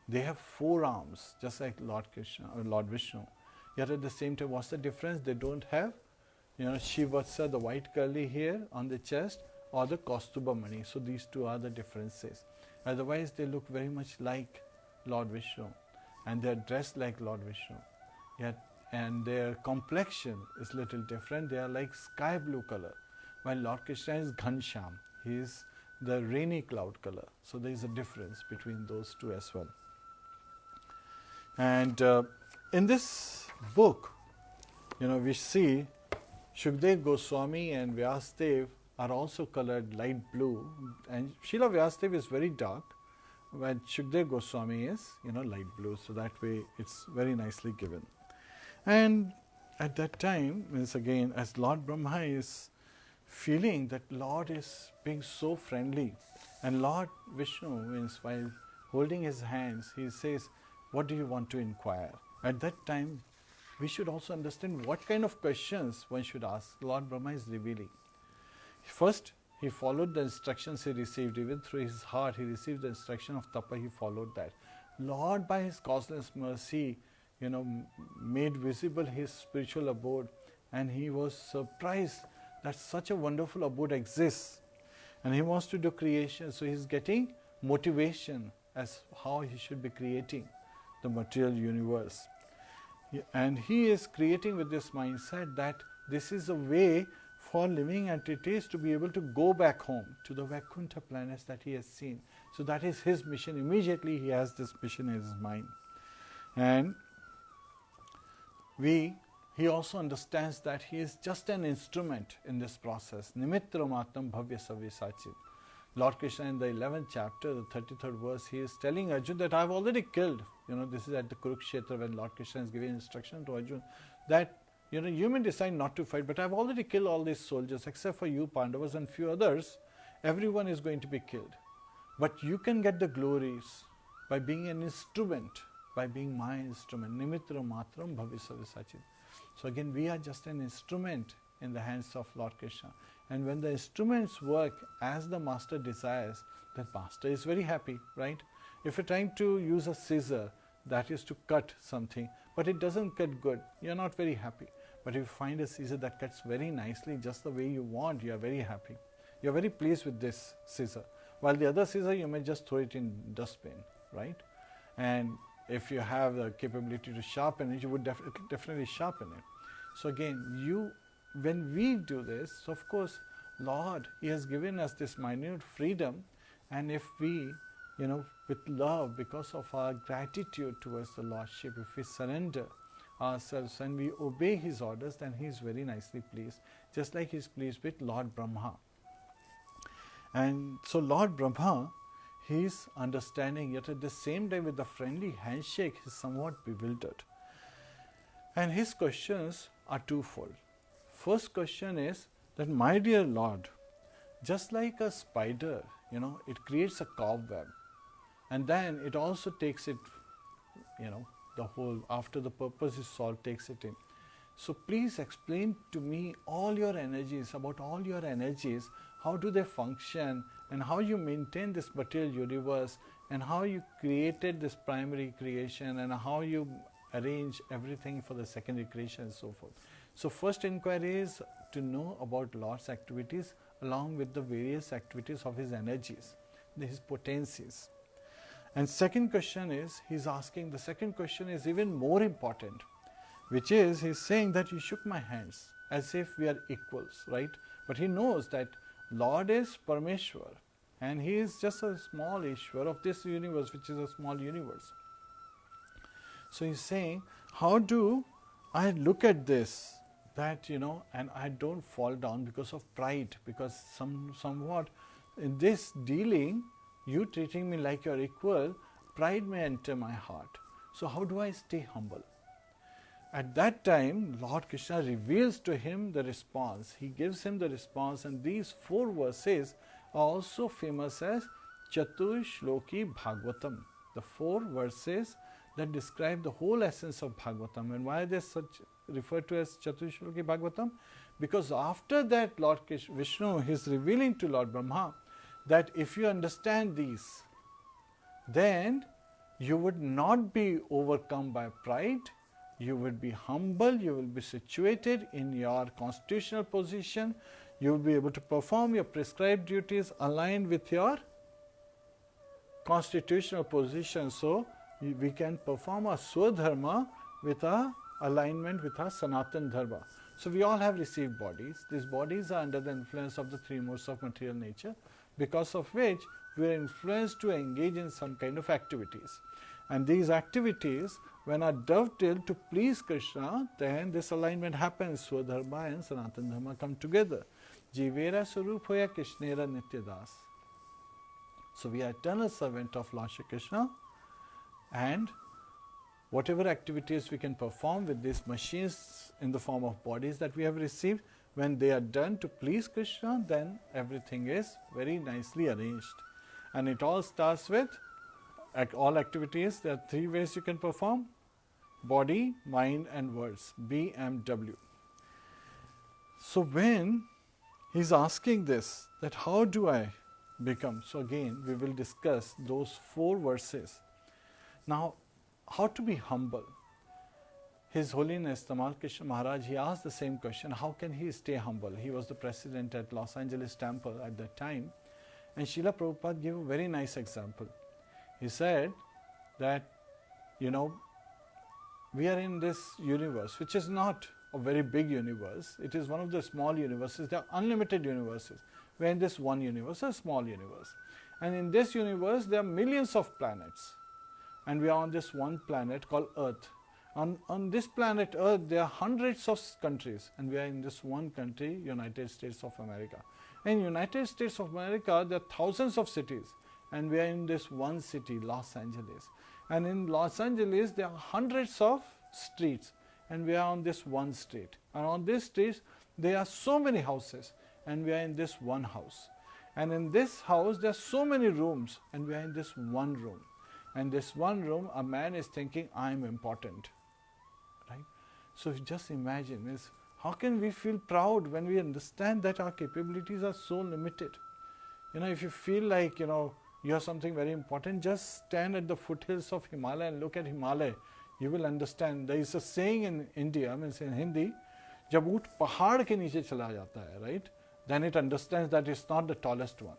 they have 4 arms, just like Lord Kṛṣṇa or Lord Vishnu. Yet at the same time, what's the difference? They don't have, Shivatsa, the white curly hair on the chest, or the Kaustubha Mani. So these 2 are the differences. Otherwise, they look very much like Lord Vishnu, and they are dressed like Lord Vishnu. And their complexion is little different. They are like sky blue color, while Lord Kṛṣṇa is Ghansham. He is the rainy cloud color. So there is a difference between those 2 as well. And in this book, we see Shukdev Goswami and Vyasadeva are also colored light blue, and Srila Vyasadeva is very dark, when Shukdev Goswami is, light blue. So that way it's very nicely given. And at that time, means again, as Lord Brahma is feeling that Lord is being so friendly, and Lord Vishnu means while holding his hands, he says, what do you want to inquire? At that time, we should also understand what kind of questions one should ask. Lord Brahma is revealing. First, he followed the instructions he received. Even through his heart, he received the instruction of Tapa, he followed that. Lord, by his causeless mercy, made visible his spiritual abode, and he was surprised that such a wonderful abode exists, and he wants to do creation. So he's getting motivation as how he should be creating the material universe, and he is creating with this mindset that this is a way for living entities to be able to go back home to the Vaikuntha planets that he has seen. So that is his mission. Immediately he has this mission in his mind, and he also understands that he is just an instrument in this process. Nimittram Attam Bhavya Savyasachit. Lord Kṛṣṇa in the 11th chapter, the 33rd verse, he is telling Arjuna that I have already killed. This is at the Kurukshetra when Lord Kṛṣṇa is giving instruction to Arjuna that you may decide not to fight, but I have already killed all these soldiers except for you Pandavas and few others. Everyone is going to be killed. But you can get the glories by being an instrument, by being my instrument. Nimitra matram bhavisavasachit. So again, we are just an instrument in the hands of Lord Kṛṣṇa. And when the instruments work as the master desires, the master is very happy, right? If you're trying to use a scissor, that is to cut something, but it doesn't cut good, you're not very happy. But if you find a scissor that cuts very nicely, just the way you want, you are very happy. You are very pleased with this scissor. While the other scissor, you may just throw it in dustbin, right? And if you have the capability to sharpen it, you would definitely sharpen it. So again, when we do this, so of course, Lord, He has given us this minute freedom, and if we, with love, because of our gratitude towards the Lordship, if we surrender ourselves and we obey His orders, then He is very nicely pleased, just like He is pleased with Lord Brahma. And so Lord Brahma, he is understanding, yet at the same time with the friendly handshake, he is somewhat bewildered. And his questions are twofold. First question is that, my dear Lord, just like a spider, it creates a cobweb, and then it also takes it, the whole, after the purpose is solved, takes it in. So please explain to me all your energies, about all your energies, how do they function, and how you maintain this material universe, and how you created this primary creation, and how you arrange everything for the secondary creation and so forth. So first inquiry is to know about Lord's activities along with the various activities of His energies, His potencies. And second question is, the second question is even more important, which is, he's saying that you shook my hands as if we are equals, right? But he knows that Lord is Parameshwar, and He is just a small Ishwar of this universe, which is a small universe. So he's saying, how do I look at this, that, and I don't fall down because of pride, because somewhat in this dealing, you treating me like you're equal, pride may enter my heart. So how do I stay humble? At that time, Lord Kṛṣṇa reveals to him the response. He gives him the response, and these 4 verses are also famous as Chatur Shloki Bhagavatam, the 4 verses that describe the whole essence of Bhagavatam. And why are they referred to as Chatur Shloki Bhagavatam? Because after that, Lord Vishnu is revealing to Lord Brahma that if you understand these, then you would not be overcome by pride, you would be humble, you will be situated in your constitutional position, you will be able to perform your prescribed duties aligned with your constitutional position. So we can perform our Swadharma with our alignment with our Sanatan Dharma. So we all have received bodies. These bodies are under the influence of the 3 modes of material nature, because of which we are influenced to engage in some kind of activities. And these activities, when are dovetailed to please Kṛṣṇa, then this alignment happens. Swadharma and Sanatan Dharma come together. Jivera Suruphoya Krishnera Nityadas. So we are eternal servant of Lord Shri Kṛṣṇa, and whatever activities we can perform with these machines in the form of bodies that we have received, when they are done to please Kṛṣṇa, then everything is very nicely arranged. And it all starts with, all activities, there are 3 ways you can perform: body, mind and words, BMW. So when he's asking this, that how do I become? So again, we will discuss those 4 verses. Now, how to be humble? His Holiness Tamal Krishna Maharaj, he asked the same question, how can he stay humble? He was the president at Los Angeles Temple at that time, and Srila Prabhupada gave a very nice example. He said that, we are in this universe, which is not a very big universe. It is one of the small universes. There are unlimited universes. We are in this one universe, a small universe. And in this universe, there are millions of planets. And we are on this one planet called Earth. On this planet Earth, there are hundreds of countries, and we are in this one country, United States of America. In United States of America, there are thousands of cities, and we are in this one city, Los Angeles. And in Los Angeles, there are hundreds of streets, and we are on this one street. And on this street, there are so many houses, and we are in this one house. And in this house, there are so many rooms, and we are in this one room. And this one room, a man is thinking, I am important. Right? So just imagine, how can we feel proud when we understand that our capabilities are so limited? If you feel like, you are something very important, just stand at the foothills of Himalaya and look at Himalaya. You will understand. There is a saying in India, in Hindi, जब ऊँट पहाड़ के नीचे चला जाता है, right, then it understands that it's not the tallest one.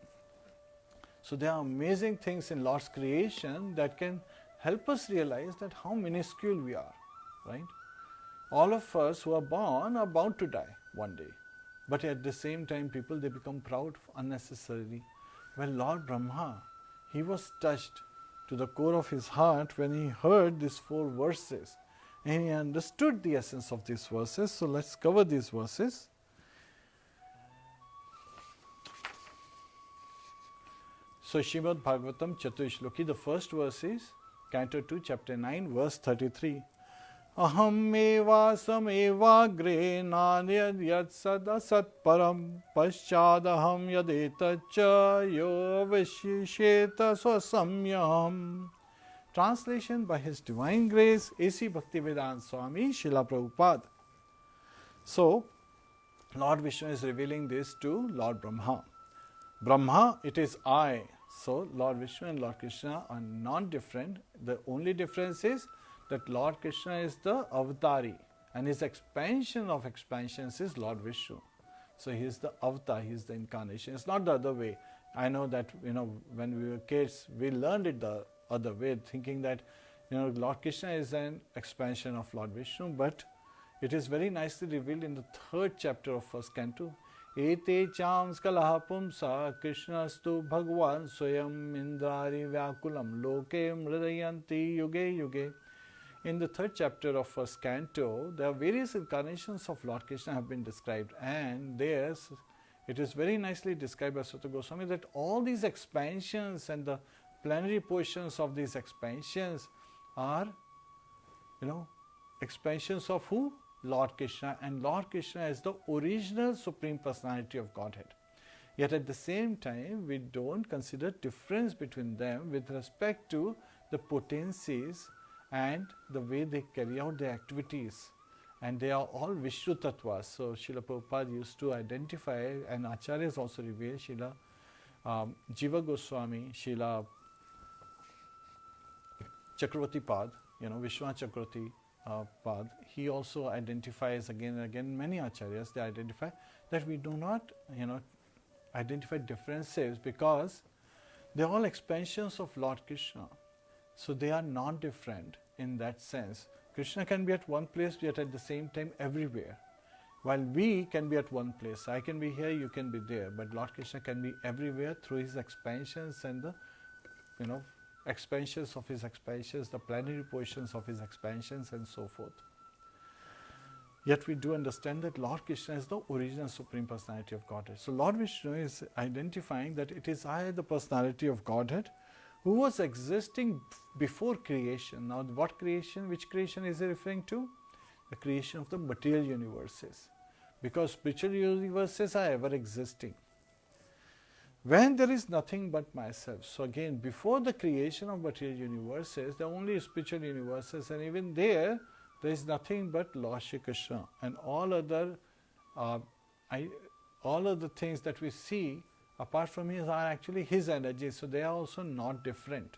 So there are amazing things in Lord's creation that can help us realize that how minuscule we are, right? All of us who are born are bound to die one day. But at the same time, people, they become proud unnecessarily. Well, Lord Brahma, he was touched to the core of his heart when he heard these 4 verses. And he understood the essence of these verses. So let's cover these verses. So Śrīmad-Bhāgavatam Chaturshloki, the first verse is Canto 2, Chapter 9, verse 33. Aham eva samevagre nanyad yat sadasat param paschadaham yadetacha yo vishisheta swasamyam. Translation by His Divine Grace, A.C. Bhaktivedanta Swami, Srila Prabhupada. So, Lord Vishnu is revealing this to Lord Brahma. Brahma, it is I. So, Lord Vishnu and Lord Kṛṣṇa are non-different. The only difference is that Lord Kṛṣṇa is the avatari and his expansion of expansions is Lord Vishnu. So, he is the avatar, he is the incarnation. It's not the other way. I know that, when we were kids, we learned it the other way, thinking that, Lord Kṛṣṇa is an expansion of Lord Vishnu, but it is very nicely revealed in the 3rd chapter of 1st Canto. Ete cham skalaha pumsa Kṛṣṇastu bhagwan swayam indrari vyakulam loke mridayanti yuge yuge. In the 3rd chapter of 1st Canto, there are various incarnations of Lord Kṛṣṇa have been described, and it is very nicely described by Sutta Goswami that all these expansions and the plenary portions of these expansions are, expansions of who? Lord Kṛṣṇa, and Lord Kṛṣṇa is the original Supreme Personality of Godhead. Yet at the same time, we don't consider difference between them with respect to the potencies and the way they carry out their activities. And they are all Vishnu Tattvas. So Srila Prabhupada used to identify, and Acharyas also reveal, Srila Jiva Goswami, Srila Chakravarti Pad, Vishwa Chakravarti Pad, he also identifies again and again, many Acharyas, they identify that we do not, identify differences because they are all expansions of Lord Kṛṣṇa. So they are not different in that sense. Kṛṣṇa can be at one place, yet at the same time everywhere. While we can be at one place, I can be here, you can be there, but Lord Kṛṣṇa can be everywhere through his expansions and the, expansions of his expansions, the plenary portions of his expansions and so forth. Yet we do understand that Lord Kṛṣṇa is the original Supreme Personality of Godhead. So Lord Vishnu is identifying that it is I, the Personality of Godhead, who was existing before creation. Now what creation, which creation is he referring to? The creation of the material universes. Because spiritual universes are ever existing. When there is nothing but myself. So again, before the creation of material universes, there are only spiritual universes, and even there is nothing but Lord Shri Kṛṣṇa. And all other things that we see apart from his are actually his energies, so they are also not different.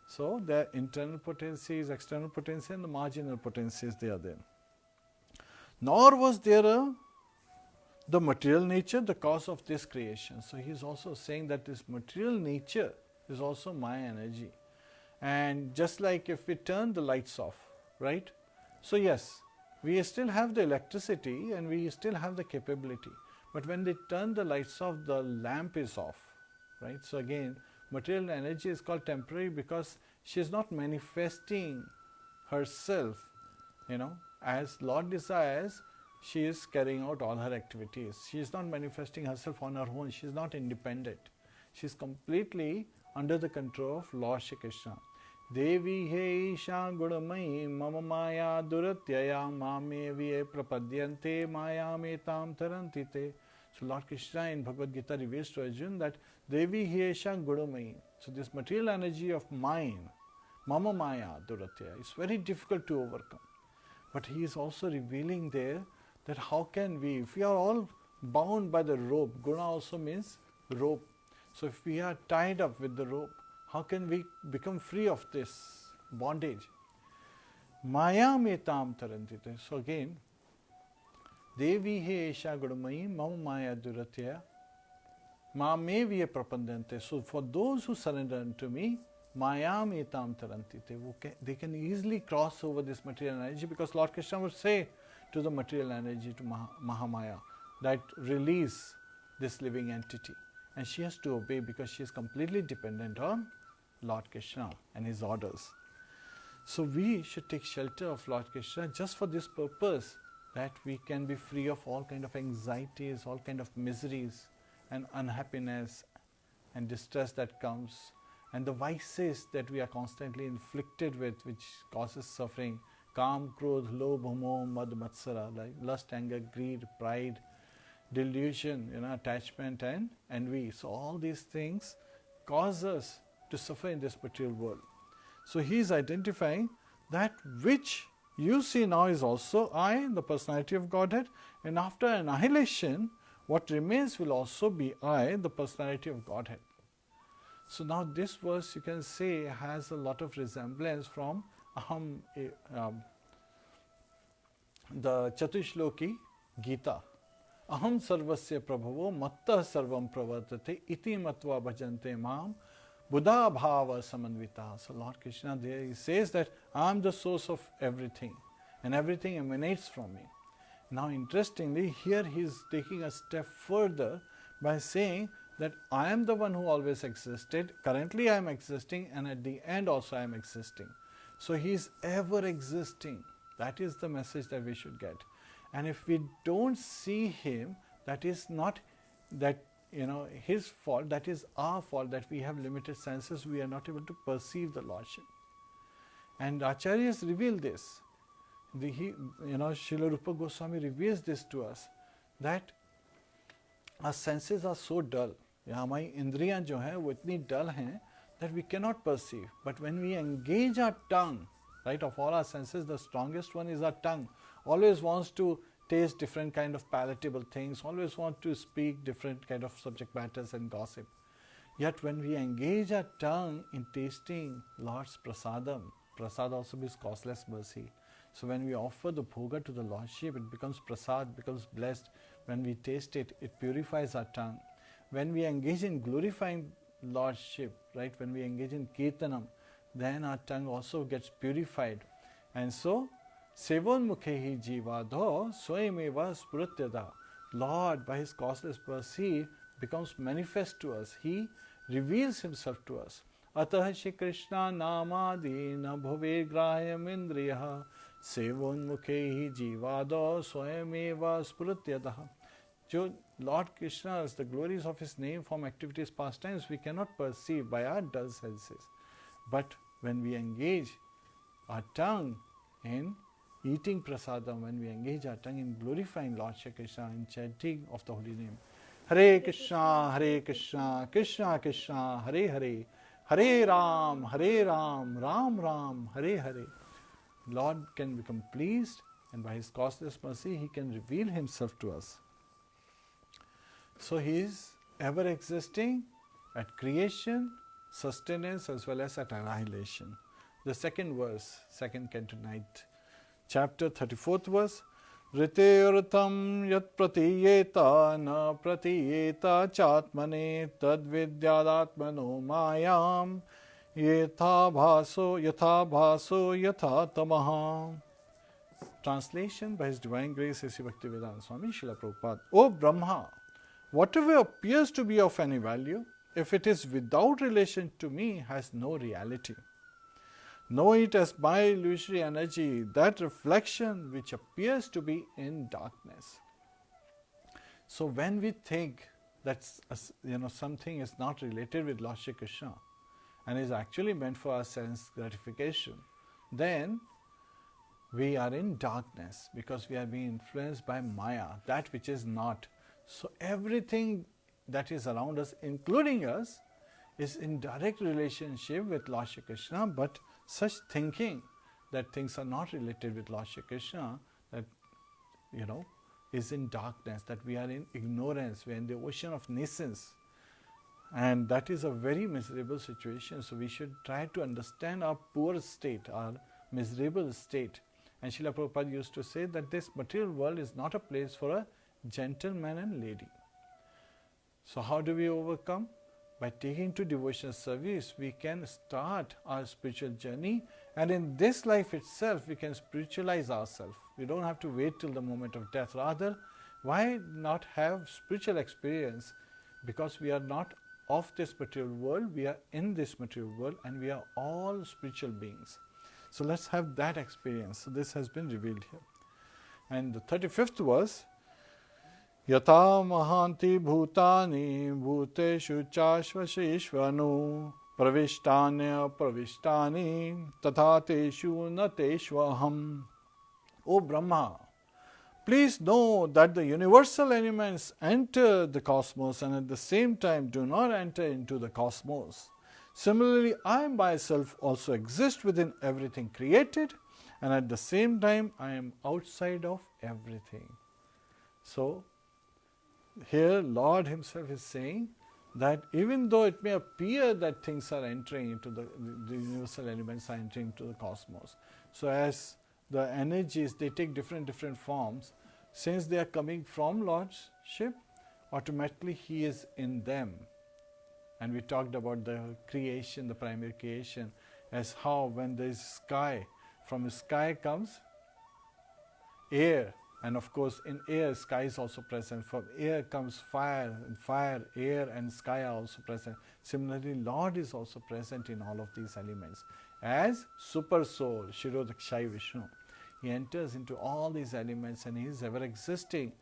So their internal potencies, external potencies, and the marginal potencies, they are there. Nor was there the material nature the cause of this creation. So he is also saying that this material nature is also my energy. And just like if we turn the lights off, right? So yes, we still have the electricity and we still have the capability. But when they turn the lights off, the lamp is off, right? So again, material energy is called temporary because she is not manifesting herself, as Lord desires. She is carrying out all her activities. She is not manifesting herself on her own. She is not independent. She is completely under the control of Lord Shri Kṛṣṇa. Devi he isha gudamayi mama maya duratyaya mame prapadyante maya metam tarantite. So Lord Kṛṣṇa in Bhagavad Gita reveals to Arjuna that Devi he isha gudamayi. So this material energy of mine, mama maya duratyaya, is very difficult to overcome. But he is also revealing there that how can we, if we are all bound by the rope, guna also means rope. So if we are tied up with the rope, how can we become free of this bondage? Maya metam tarantite. So again, Devi he esha gurumai mam maya duratya ma me viya prapandante. So for those who surrender unto me, mayam etam taranti. They can easily cross over this material energy, because Lord Kṛṣṇa would say to the material energy, to Mahamaya, that release this living entity. And she has to obey, because she is completely dependent on Lord Kṛṣṇa and his orders. So we should take shelter of Lord Kṛṣṇa just for this purpose, that we can be free of all kind of anxieties, all kind of miseries and unhappiness and distress that comes, and the vices that we are constantly inflicted with, which causes suffering. Kam, Krodh, Lobh, Moh, Mad, Matsara, like lust, anger, greed, pride, delusion, attachment and envy. So all these things cause us to suffer in this material world. So he is identifying that which you see now is also I, the personality of Godhead, and after annihilation, what remains will also be I, the personality of Godhead. So now this verse, you can say, has a lot of resemblance from the Chatushloki Gita. Aham sarvasya prabhavo matta sarvam pravartate iti matva bhajante mam buddha bhava samanvita. So Lord Kṛṣṇa there, he says that I am the source of everything and everything emanates from me. Now interestingly, here he is taking a step further by saying that I am the one who always existed, currently I am existing, and at the end also I am existing. So he is ever existing. That is the message that we should get. And if we don't see him, that is not that his fault, that is our fault, that we have limited senses, we are not able to perceive the Lordship. And Acharyas reveal this. Srila Rupa Goswami reveals this to us, that our senses are so dull. हमारी इंद्रियां जो हैं वो इतनी dull हैं that we cannot perceive. But when we engage our tongue, right, of all our senses, the strongest one is our tongue. Always wants to taste different kind of palatable things, always want to speak different kind of subject matters and gossip. Yet when we engage our tongue in tasting Lord's prasadam, prasad also means causeless mercy. So when we offer the bhoga to the Lordship, it becomes prasad, becomes blessed. When we taste it, it purifies our tongue. When we engage in glorifying Lordship, right, when we engage in kirtanam, then our tongue also gets purified. And so, sevon mukhehi jivado swayameva spuratyada. Lord, by his causeless mercy, becomes manifest to us. He reveals himself to us. Atah Shri Kṛṣṇa namadina bhuve grahayam indriyaha sevon mukhehi jivado swayameva spuratyada. Lord Kṛṣṇa's, the glories of his name, form, activities, pastimes, we cannot perceive by our dull senses. But when we engage our tongue in eating prasadam, when we engage our tongue in glorifying Lord Shri Kṛṣṇa, in chanting of the holy name, Hare Kṛṣṇa, Hare Kṛṣṇa, Kṛṣṇa Kṛṣṇa, Hare Hare, Hare Ram, Ram Ram, Hare Hare, Lord can become pleased, and by his causeless mercy, he can reveal himself to us. So he is ever existing at creation, sustenance, as well as at annihilation. The second verse, second canto, 9th chapter, 34th verse. Riteurtam yat pratiyeta na pratiyeta chatmane tad vidyadatmano mayam yatha bhaso yatha tamaha. Translation by His Divine Grace A.C. Bhaktivedanta Swami Srila Prabhupada. O Brahma, whatever appears to be of any value, if it is without relation to me, has no reality. Know it as my illusory energy, that reflection which appears to be in darkness. So when we think that something is not related with Lord Shri Kṛṣṇa and is actually meant for our sense gratification, then we are in darkness, because we are being influenced by Maya, that which is not. So everything that is around us, including us, is in direct relationship with Lord Shri Kṛṣṇa, but such thinking that things are not related with Lord Shri Kṛṣṇa, that is in darkness, that we are in ignorance, we are in the ocean of nescience. And that is a very miserable situation. So we should try to understand our poor state, our miserable state, And Srila Prabhupada used to say that this material world is not a place for a gentleman and lady. So how do we overcome? By taking to devotional service, we can start our spiritual journey, and in this life itself, we can spiritualize ourselves. We don't have to wait till the moment of death. Rather, why not have spiritual experience? Because we are not of this material world, we are in this material world, and we are all spiritual beings. So let's have that experience. So this has been revealed here. And the 35th verse, Yata mahanti bhutani bhuteshu chashvashishvanu pravishtanya pravishtani tathateshu nateshvaham. O Brahma, please know that the universal elements enter the cosmos and at the same time do not enter into the cosmos. Similarly, I myself also exist within everything created, and at the same time I am outside of everything. So, here Lord Himself is saying that even though it may appear that things are entering into the universal elements are entering into the cosmos, so as the energies, they take different forms, since they are coming from Lordship, automatically He is in them. And we talked about the creation, the primary creation, as how when there is sky, from the sky comes air, and of course in air, sky is also present. From air comes fire, and fire, air and sky are also present. Similarly, Lord is also present in all of these elements. As Super Soul, Shirodakshai Vishnu, He enters into all these elements and He is ever existing.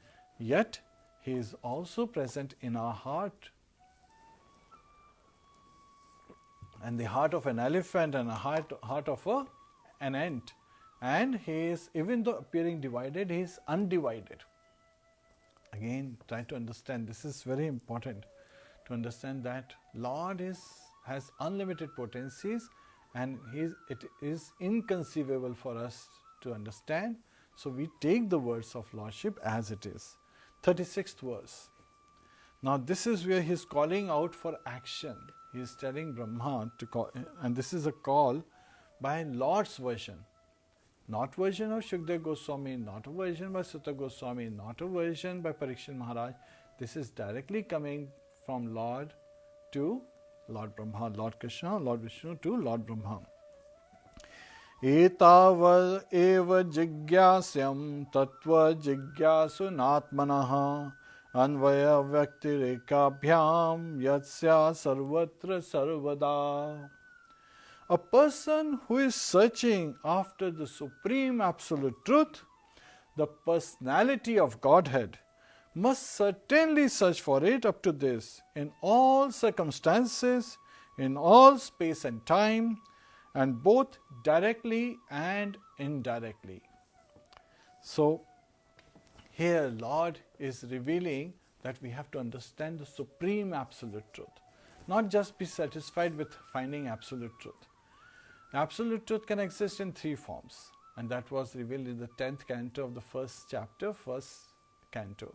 Yet, He is also present in our heart. And the heart of an elephant and a heart of an ant. And He is, even though appearing divided, He is undivided. Again, try to understand, this is very important to understand that Lord has unlimited potencies, and it is inconceivable for us to understand. So we take the words of Lordship as it is. 36th verse. Now this is where He is calling out for action. He is telling Brahma to call, and this is a call by Lord's version. Not version of Shukdev Goswami, not a version by Sutta Goswami, not a version by Parikshit Maharaj. This is directly coming from Lord to Lord Brahma, Lord Kṛṣṇa, Lord Vishnu to Lord Brahma. Etava eva jigyasyam tattva jigyasunatmanaha anvaya vyaktirekabhyam yatsya sarvatra sarvada. A person who is searching after the supreme absolute truth, the personality of Godhead, must certainly search for it up to this in all circumstances, in all space and time, and both directly and indirectly. So, here Lord is revealing that we have to understand the supreme absolute truth, not just be satisfied with finding absolute truth. Absolute truth can exist in three forms, and that was revealed in the 10th canto of the first chapter, first canto.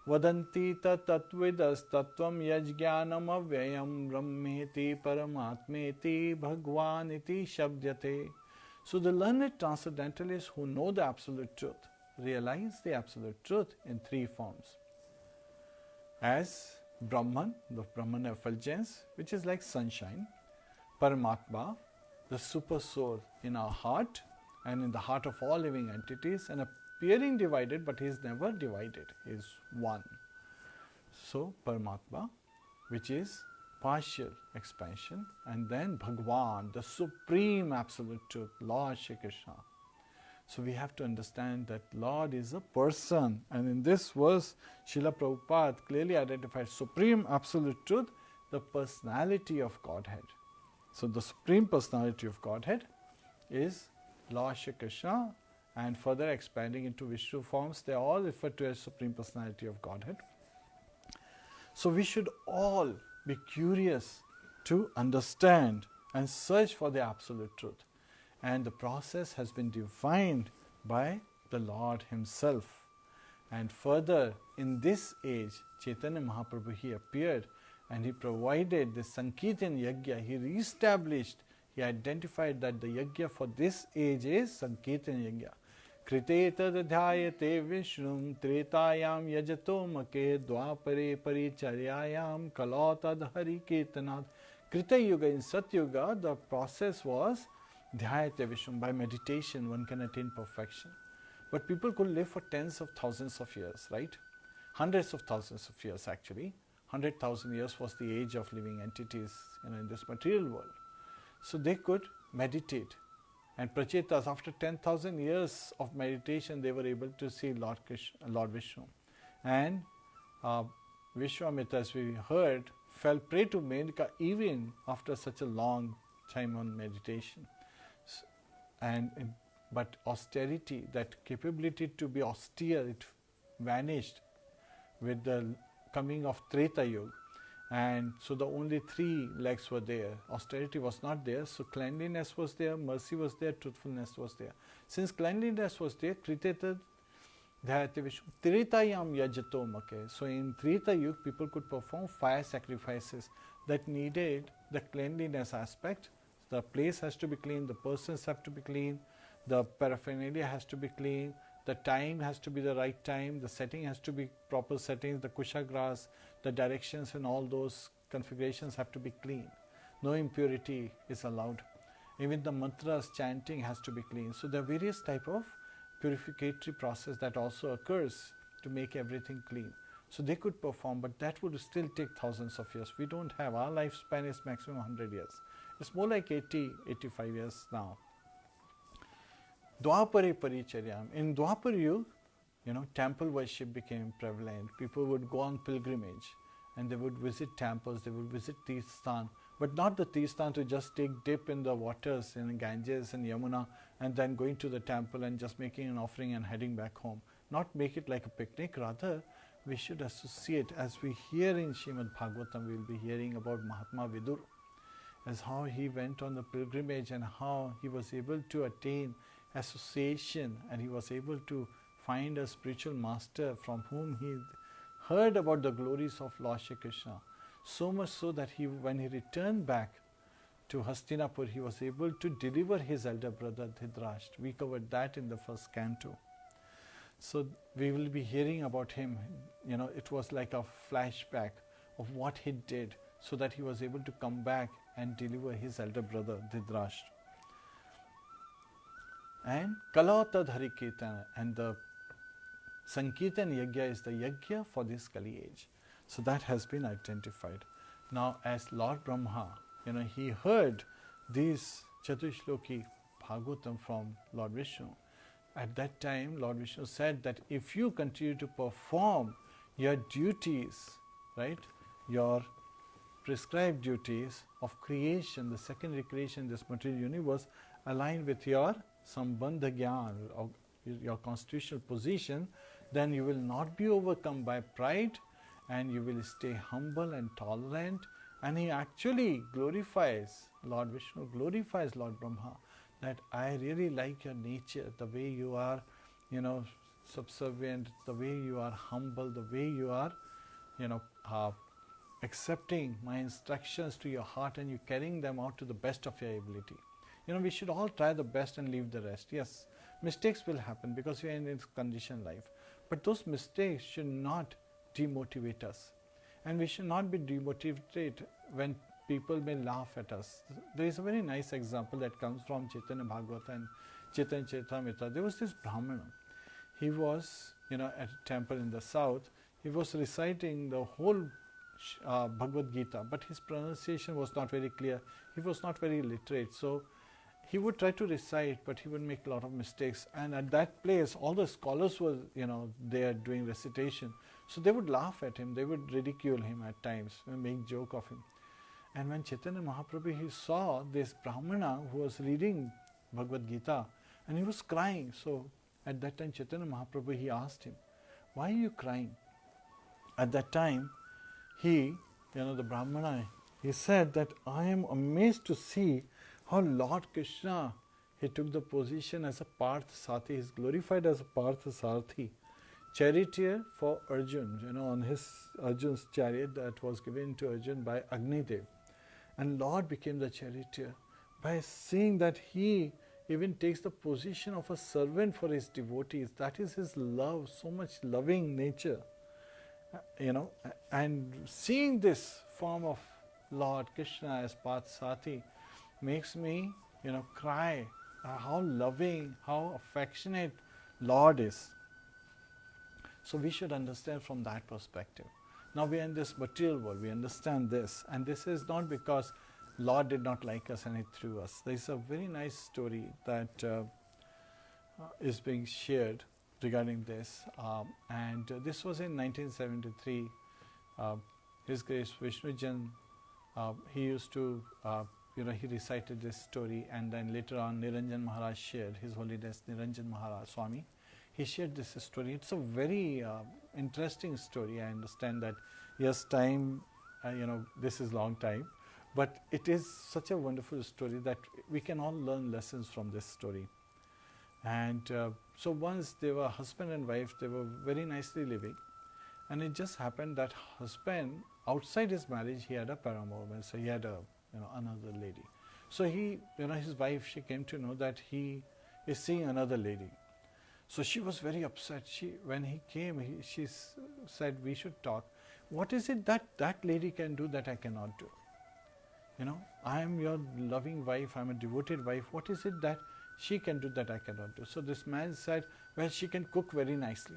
Vadanti tatvidas tattvam yajnanam avyayam brahmeti paramatmeti bhagwaniti shabdyate. So the learned transcendentalists who know the absolute truth realize the absolute truth in three forms. As Brahman, the Brahman effulgence, which is like sunshine; Paramatma, the super soul in our heart and in the heart of all living entities, and appearing divided, but He is never divided, He is one. So, Paramatma, which is partial expansion, and then Bhagwan, the supreme absolute truth, Lord Shri Kṛṣṇa. So we have to understand that Lord is a person, and in this verse, Srila Prabhupada clearly identified supreme absolute truth, the personality of Godhead. So the supreme personality of Godhead is Lord Shri Kṛṣṇa, and further expanding into Vishnu forms, they are all referred to as supreme personality of Godhead. So we should all be curious to understand and search for the absolute truth. And the process has been defined by the Lord Himself. And further, in this age, Chaitanya Mahaprabhu, He appeared and He provided this Sankirtan Yajna. He re-established he identified that the yajna for this age is Sankirtan yajna. Krite tadadhyayate vishnum tretayam yajato make dvapare paricharyayam kalatad hari kirtanat. Krita Yuga, in Satyuga, the process was dhyayate vishnum. By meditation, one can attain perfection. But people could live for tens of thousands of years, right? Hundreds of thousands of years actually. 100,000 years was the age of living entities in this material world. So they could meditate. And Prachetas, after 10,000 years of meditation, they were able to see Lord Vishnu. And Vishwamitra, as we heard, fell prey to Menaka even after such a long time on meditation. But austerity, that capability to be austere, it vanished with the coming of Treta Yuga. And so the only three legs were there. Austerity was not there, so cleanliness was there, mercy was there, truthfulness was there. Since cleanliness was there, Kriteta Dhyayate Vishnu Tretayam Yajato Make. So in Treta Yuga, people could perform fire sacrifices that needed the cleanliness aspect. The place has to be clean, the persons have to be clean, the paraphernalia has to be clean, the time has to be the right time, the setting has to be proper settings, the kusha grass, the directions and all those configurations have to be clean. No impurity is allowed. Even the mantras, chanting has to be clean. So there are various type of purificatory process that also occurs to make everything clean. So they could perform, but that would still take thousands of years. We don't have, our lifespan is maximum 100 years. It's more like 80, 85 years now. Dvapare Paricharyam. In Dwapar Yuga, temple worship became prevalent. People would go on pilgrimage and they would visit temples, they would visit Tirthan, but not the Tirthan to just take dip in the waters in Ganges and Yamuna and then going to the temple and just making an offering and heading back home. Not make it like a picnic, rather we should associate, as we hear in Śrīmad-Bhāgavatam, we will be hearing about Mahatma Vidur, as how he went on the pilgrimage and how he was able to attain association and he was able to find a spiritual master from whom he heard about the glories of Lord Shri Kṛṣṇa. So much so that when he returned back to Hastinapur, he was able to deliver his elder brother Dhritarashtra. We covered that in the first canto. So we will be hearing about him. It was like a flashback of what he did so that he was able to come back and deliver his elder brother Dhritarashtra. And Kalatad Hari Kirtana, and the Sankirtan Yajna is the Yajna for this Kali age. So that has been identified. Now as Lord Brahma, he heard these Chatushloki Bhagavatam from Lord Vishnu. At that time, Lord Vishnu said that if you continue to perform your duties, right, your prescribed duties of creation, the secondary creation in this material universe, aligned with your Sambandha Gyan, or your constitutional position, then you will not be overcome by pride and you will stay humble and tolerant. And he actually glorifies, Lord Vishnu glorifies Lord Brahma, that I really like your nature, the way you are, subservient, the way you are humble, the way you are, accepting my instructions to your heart and you carrying them out to the best of your ability. We should all try the best and leave the rest. Yes, mistakes will happen because we are in this conditioned life. But those mistakes should not demotivate us. And we should not be demotivated when people may laugh at us. There is a very nice example that comes from Śrīmad-Bhāgavatam and Chaitanya Charitamrita. There was this Brahmana. He was, at a temple in the south. He was reciting the whole Bhagavad Gita, but his pronunciation was not very clear. He was not very literate. So he would try to recite, but he would make a lot of mistakes. And at that place, all the scholars were, there doing recitation. So they would laugh at him. They would ridicule him at times, make joke of him. And when Chaitanya Mahaprabhu, he saw this Brahmana who was reading Bhagavad Gita, and he was crying. So at that time, Chaitanya Mahaprabhu, he asked him, why are you crying? At that time, he, the Brahmana, he said that I am amazed to see how Lord Kṛṣṇa, he took the position as a Partha Sathi. He is glorified as a Partha Sathi, charioteer for Arjun, on his Arjun's chariot that was given to Arjun by Agni Dev. And Lord became the charioteer. by seeing that he even takes the position of a servant for his devotees. That is his love, so much loving nature. And seeing this form of Lord Kṛṣṇa as Pathsati makes me, cry how loving, how affectionate Lord is. So we should understand from that perspective. Now we are in this material world, we understand this, and this is not because Lord did not like us and He threw us. There is a very nice story that is being shared regarding this, and this was in 1973. His Grace Vishnujan, he used to, he recited this story, and then later on Niranjan Maharaj shared, His Holiness Niranjan Maharaj Swami, he shared this story. It's a very interesting story. I understand that, yes, time, this is long time, but it is such a wonderful story that we can all learn lessons from this story. And so once they were husband and wife, they were very nicely living, and it just happened that husband, outside his marriage, he had a paramour, so he had another lady. So he, his wife, she came to know that he is seeing another lady. So she was very upset. When he came, she said, we should talk. What is it that that lady can do that I cannot do? I am your loving wife, I am a devoted wife. What is it that she can do that I cannot do? So this man said, well, she can cook very nicely.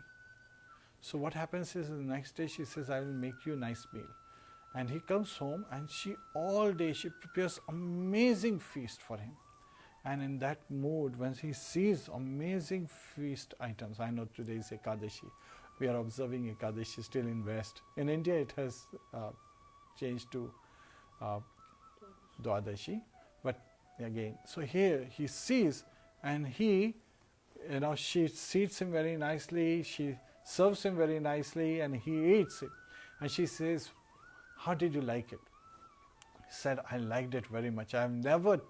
So what happens is the next day she says, I will make you a nice meal. And he comes home, and all day she prepares amazing feast for him. And in that mood, when he sees amazing feast items, I know today is Ekadashi. We are observing Ekadashi still in West. In India, it has changed to Dwadashi. But again, so here he sees, and she seats him very nicely, she serves him very nicely, and he eats it. And she says, how did you like it? He said, I liked it very much. I have never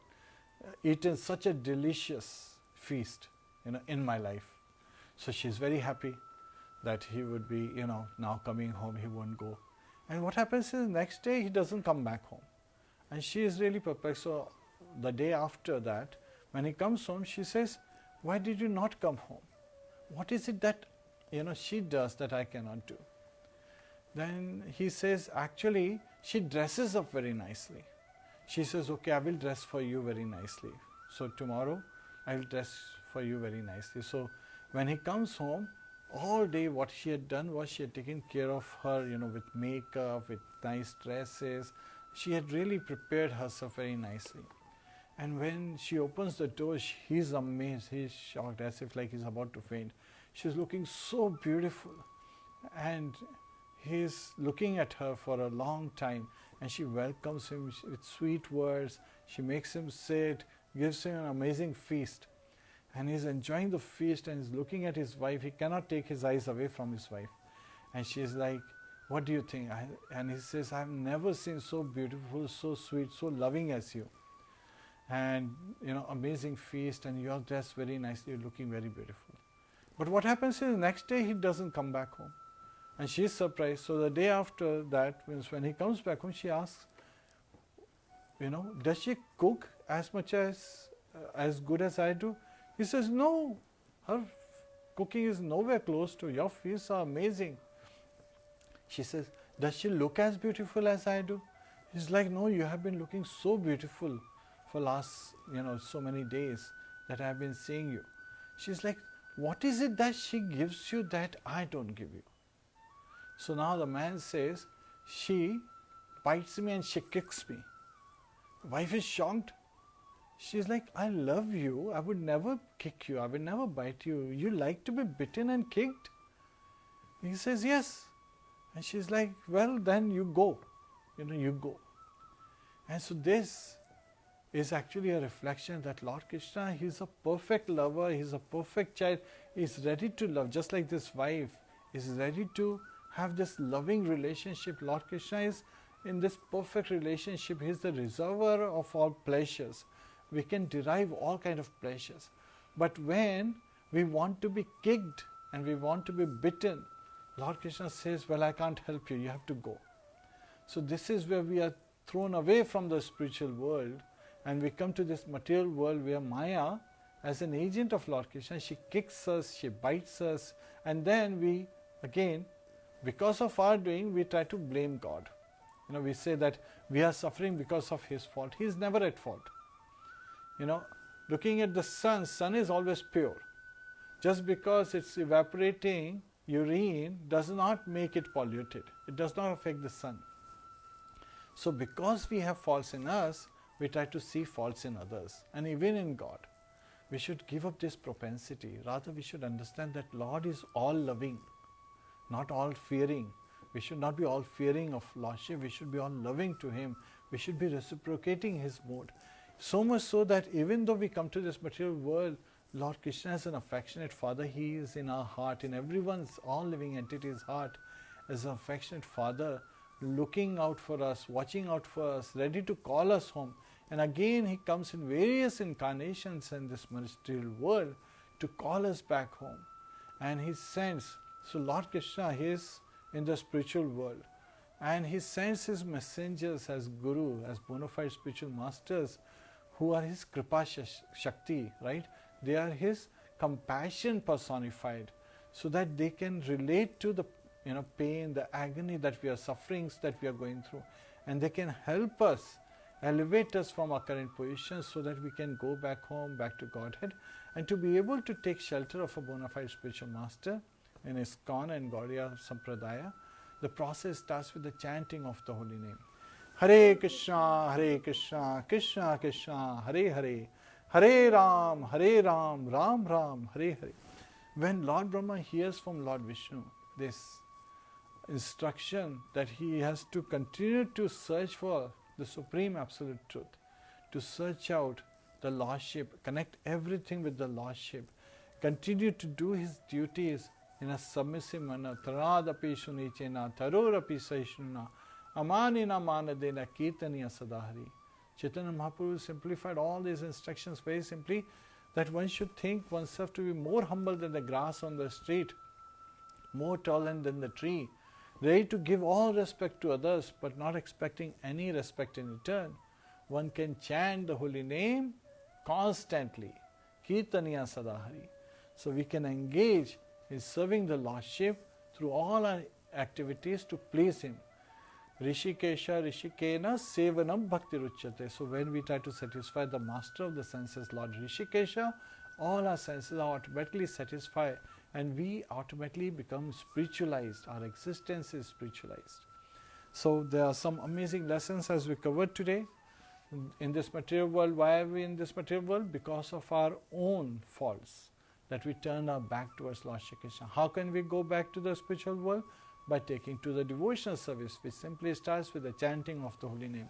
eaten such a delicious feast, in my life. So she's very happy that he would be, now coming home, he won't go. And what happens is next day he doesn't come back home. And she is really perplexed. So the day after that, when he comes home, she says, why did you not come home? What is it that, she does that I cannot do? Then he says, actually, she dresses up very nicely. She says, okay, I will dress for you very nicely. So tomorrow, I will dress for you very nicely. So when he comes home, all day what she had done was she had taken care of her, with makeup, with nice dresses. She had really prepared herself very nicely. And when she opens the door, he's amazed, he's shocked, as if like he's about to faint. She's looking so beautiful. And he's looking at her for a long time, and she welcomes him with sweet words. She makes him sit, gives him an amazing feast. And he's enjoying the feast and he's looking at his wife. He cannot take his eyes away from his wife. And she's like, what do you think? And he says, I've never seen so beautiful, so sweet, so loving as you. And, amazing feast, and you're dressed very nicely, you're looking very beautiful. But what happens is the next day he doesn't come back home. And she's surprised. So the day after that, when he comes back home, she asks, does she cook as much as good as I do? He says, no, her cooking is nowhere close to your feasts are amazing. She says, does she look as beautiful as I do? He's like, no, you have been looking so beautiful for last, so many days that I have been seeing you. She's like, what is it that she gives you that I don't give you? So now the man says, she bites me and she kicks me. The wife is shocked. She's like, I love you. I would never kick you. I would never bite you. You like to be bitten and kicked? He says, yes. And she's like, well, then you go. You go. And so this is actually a reflection that Lord Kṛṣṇa, He's a perfect lover, He's a perfect child, He's ready to love, just like this wife is ready to have this loving relationship. Lord Kṛṣṇa is in this perfect relationship. He is the reservoir of all pleasures. We can derive all kind of pleasures. But when we want to be kicked and we want to be bitten, Lord Kṛṣṇa says, well, I can't help you, you have to go. So this is where we are thrown away from the spiritual world, And we come to this material world where Maya, as an agent of Lord Krishna, she kicks us, she bites us, and then we, again, because of our doing, we try to blame God. We say that we are suffering because of his fault. He is never at fault. Looking at the sun is always pure. Just because it's evaporating urine does not make it polluted. It does not affect the sun. So because we have faults in us, we try to see faults in others, and even in God. We should give up this propensity. Rather, we should understand that Lord is all loving, not all fearing. We should not be all fearing of Lordship. We should be all loving to him. We should be reciprocating his mood. So much so that even though we come to this material world, Lord Krishna is an affectionate Father. He is in our heart, in everyone's, all living entities' heart, as an affectionate Father, looking out for us, watching out for us, ready to call us home. And again, he comes in various incarnations in this material world to call us back home. And he sends, so Lord Krishna, he is in the spiritual world, and he sends his messengers as Guru, as bona fide spiritual masters, who are his Kripa Shakti, right? They are his compassion personified, so that they can relate to the pain, the agony that we are sufferings that we are going through, and they can help us, elevate us from our current position, so that we can go back home, back to Godhead, and to be able to take shelter of a bona fide spiritual master in ISKCON and Gaudiya Sampradaya. The process starts with the chanting of the holy name. Hare Kṛṣṇa, Krishna Krishna, Hare Hare, Hare Ram, Ram Ram, Hare Hare. When Lord Brahma hears from Lord Vishnu this instruction that he has to continue to search for the supreme absolute truth, to search out the Lordship, connect everything with the Lordship, continue to do his duties in a submissive manner. Taradapi shunichena, tarorapi saishnuna, amanina manadena kirtaniya sadahari. Chaitanya Mahaprabhu simplified all these instructions very simply, that one should think oneself to be more humble than the grass on the street, more tolerant than the tree, ready to give all respect to others, but not expecting any respect in return. One can chant the holy name constantly, kirtaniya sadahari. So we can engage in serving the Lordship through all our activities to please him. Rishikesha Rishikena Sevanam Bhakti Ruchyate. So when we try to satisfy the master of the senses, Lord Rishikesha, all our senses are automatically satisfied, and we automatically become spiritualized. Our existence is spiritualized. So there are some amazing lessons as we covered today. In this material world, why are we in this material world? Because of our own faults, that we turn our back towards Lord Shri Krishna. How can we go back to the spiritual world? By taking to the devotional service, which simply starts with the chanting of the holy name.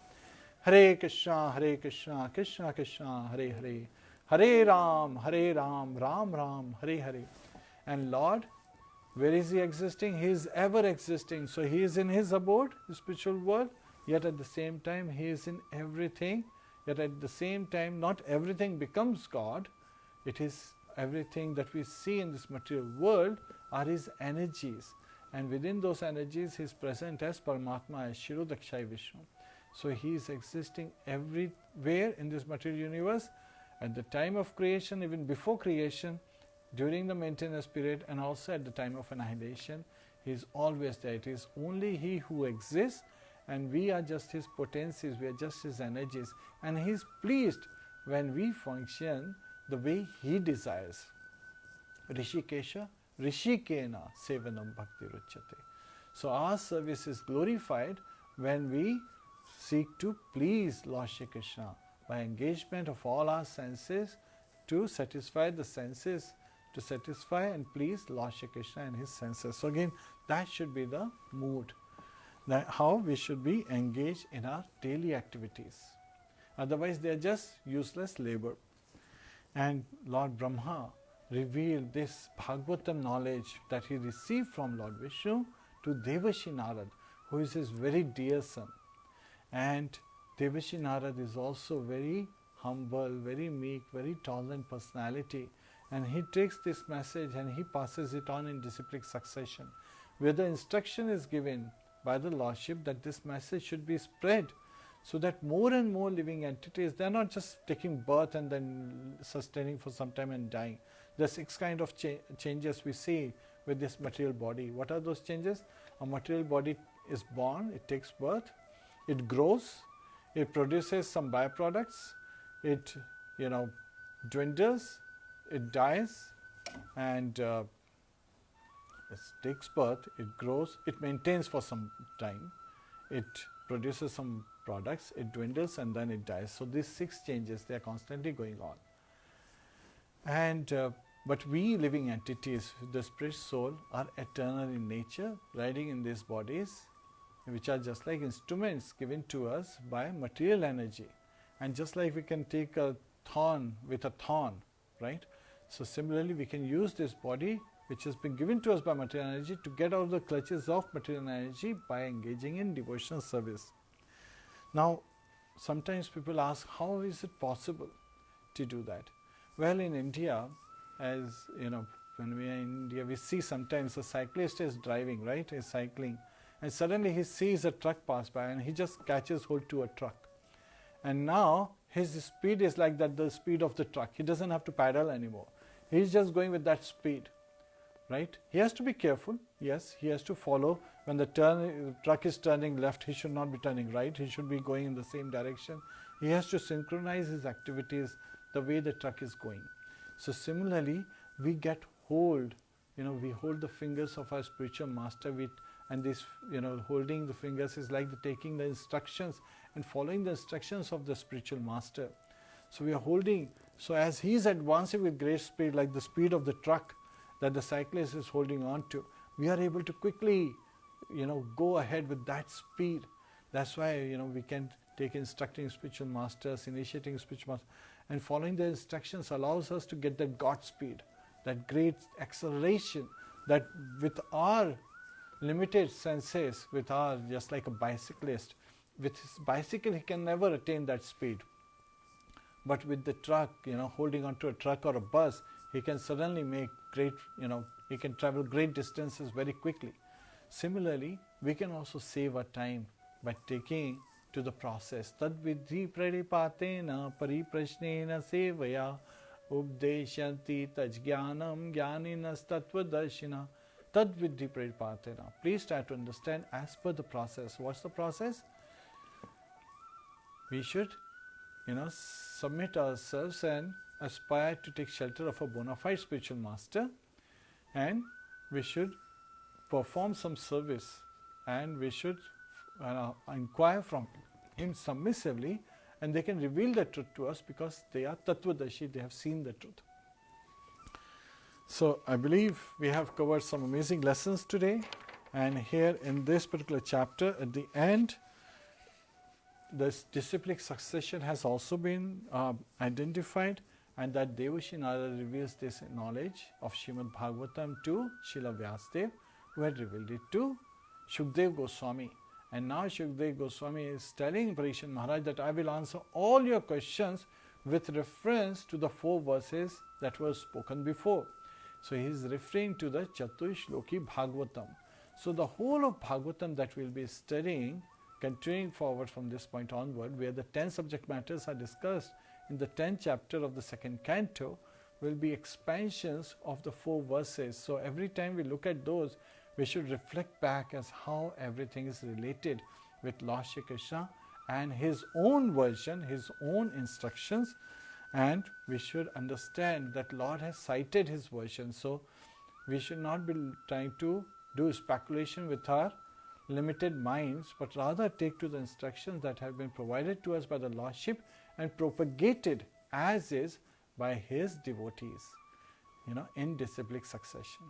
Hare Kṛṣṇa, Krishna Krishna, Hare Hare, Hare Ram, Ram Ram, Hare Hare. And Lord, where is he existing? He is ever existing. So he is in his abode, the spiritual world, yet at the same time he is in everything. Yet at the same time, not everything becomes God. It is everything that we see in this material world are his energies. And within those energies, he is present as Paramatma, as Shirodakshai Vishnu. So he is existing everywhere in this material universe, at the time of creation, even before creation, during the maintenance period, and also at the time of annihilation. He is always there. It is only he who exists, and we are just his potencies, we are just his energies. And he is pleased when we function the way he desires. Rishikesha Rishikena Sevanam Bhakti Ruchyate. So our service is glorified when we seek to please Lord Shri Krishna by engagement of all our senses to satisfy the senses, to satisfy and please Lord Shri Krishna and his senses. So again, that should be the mood, that how we should be engaged in our daily activities. Otherwise they are just useless labor. And Lord Brahma revealed this Bhagavatam knowledge that he received from Lord Vishnu to Devashi Narad, who is his very dear son. And Devashi Narad is also very humble, very meek, very tolerant personality. And he takes this message and he passes it on in disciplic succession, where the instruction is given by the Lordship that this message should be spread so that more and more living entities, they are not just taking birth and then sustaining for some time and dying. There are 6 kind of changes we see with this material body. What are those changes? A material body is born, it takes birth, it grows, it produces some byproducts, it dwindles, it dies, and it takes birth, it grows, it maintains for some time, it produces some products, it dwindles, and then it dies. So these 6 changes, they are constantly going on. And but we living entities, the spirit soul, are eternal in nature, riding in these bodies, which are just like instruments given to us by material energy. And just like we can take a thorn with a thorn, right? So similarly, we can use this body, which has been given to us by material energy, to get out of the clutches of material energy by engaging in devotional service. Now, sometimes people ask, how is it possible to do that? Well, in India, as you know, when we are in India, we see sometimes a cyclist is driving, right? Is cycling, and suddenly he sees a truck pass by, and he just catches hold to a truck. And now his speed is like that, the speed of the truck. He doesn't have to paddle anymore. He's just going with that speed, right? He has to be careful. Yes, he has to follow. When the truck is turning left, he should not be turning right. He should be going in the same direction. He has to synchronize his activities the way the truck is going. So similarly, we get hold, we hold the fingers of our spiritual master, and this, holding the fingers is like taking the instructions and following the instructions of the spiritual master. So we are holding, so as he is advancing with great speed, like the speed of the truck that the cyclist is holding on to, we are able to quickly, go ahead with that speed. That's why, we can take instructing spiritual masters, initiating spiritual masters, and following the instructions allows us to get that God speed, that great acceleration, that with our limited senses, with our, just like a bicyclist, with his bicycle he can never attain that speed. But with the truck, holding onto a truck or a bus, he can suddenly make great, he can travel great distances very quickly. Similarly, we can also save our time by taking to the process. Tad vidhi pradipatena pariprashnena sevaya ubdeshanti tajjnanam jnaninas tattvadarshina. Tad vidhi pradipatena. Please try to understand as per the process. What's the process? We should, submit ourselves and aspire to take shelter of a bona fide spiritual master, and we should perform some service, and we should inquire from him submissively, and they can reveal the truth to us because they are tattvadashi, they have seen the truth. So I believe we have covered some amazing lessons today, and here in this particular chapter at the end, this disciplic succession has also been identified, and that Devashi Narada reveals this knowledge of Śrīmad-Bhāgavatam to Srila Vyasadeva, who had revealed it to Shukdev Goswami. And now Shukdev Goswami is telling Parikshit Maharaj that I will answer all your questions with reference to the 4 verses that were spoken before. So he is referring to the Chatur Shloki Bhagavatam. So the whole of Bhagavatam that we will be studying, continuing forward from this point onward, where the 10 subject matters are discussed in the 10th chapter of the 2nd canto, will be expansions of the 4 verses. So every time we look at those, we should reflect back as how everything is related with Lord Shri Kṛṣṇa and his own version, his own instructions, and we should understand that Lord has cited his version. So we should not be trying to do speculation with our limited minds, but rather take to the instructions that have been provided to us by the Lordship and propagated as is by his devotees, in disciplic succession.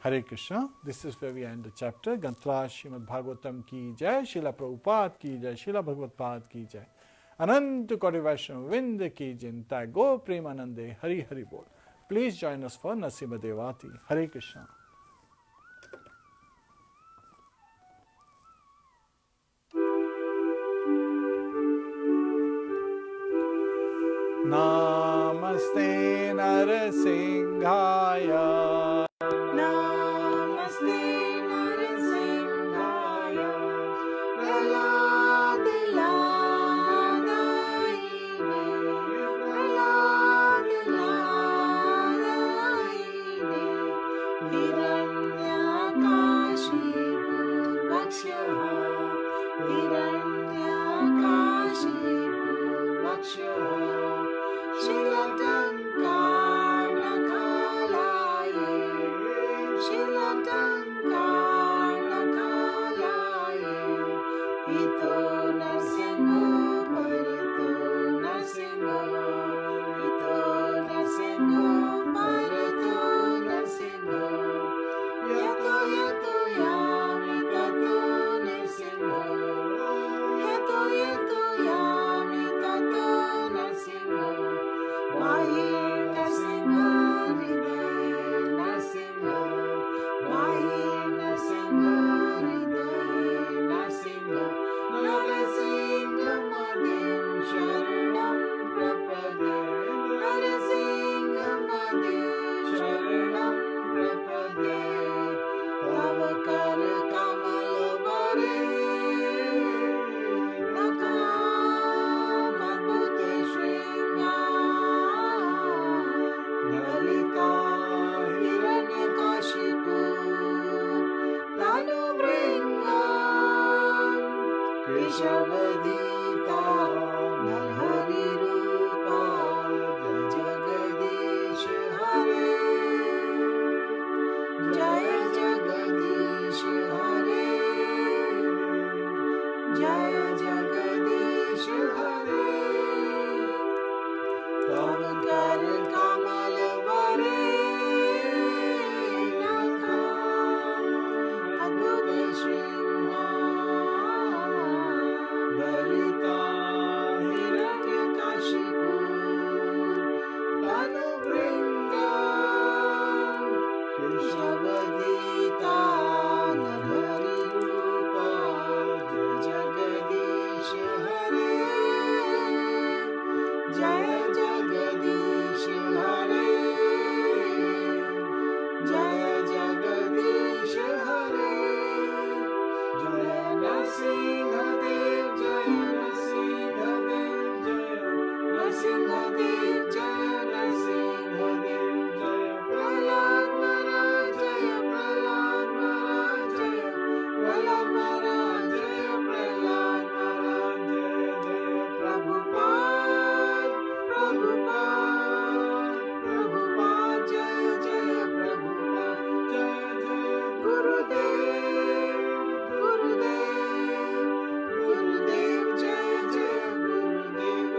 Hare Krishna. This is where we end the chapter. Gantra Śrīmad-Bhāgavatam ki jai, Srila Prabhupada ki jai, Srila Bhagavad ki jai. Ananta Koti Vaishnava Vrinda ki jinta, Go Premanande, Hari Hari Bol. Please join us for Narasimha-Devati. Hare Krishna. Namaste Narasimhaya. Namaste Narasimhaya. Prahlad Lalita Hiranyakashipu तनुभृङ्गा केशवदीता नरहरिरूपा Jagdish हरे जय जगदीश हरे जय जगदीश हरे तव कर कमल वरे नखा अद्भुत श्रृंग ललिता हिरण्यकशिपु तनुभृङ्गा केशवदीता नरहरिरूपा जगदीश हरे जय जगदीश हरे जय जगदीश हरे जय नरसिंहदेव जय नरसिंहदेव जय नरसिंहदेव जय नरसिंहदेव जय प्रहलाद महाराज जय प्रहलाद महाराज जय प्रहलाद महाराज जय प्रहलाद महाराज जय जय प्रभुपाद प्रभुपाद प्रभुपाद जय जय प्रभुपाद जय जय गुरुदेव गुरुदेव गुरुदेव जय जय गुरुदेव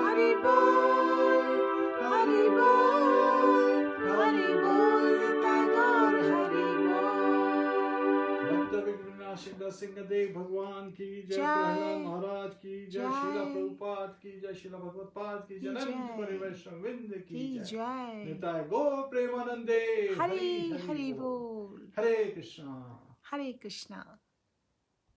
हरि बोल हरि बोल हरि बोल नित्य गौर हरि बोल भक्त विघ्ननाशक नरसिंहदेव भगवान की जय जय। प्रहलाद महाराज की जय जय। श्रीला प्रभुपाद की जय श्रीला भगवत्पाद की जय की अनंत जय। परिवैष्णव वृंद की की जय जय निताय गो प्रेमानंदे हरि हरि बोल हरे कृष्णा हरे कृष्णा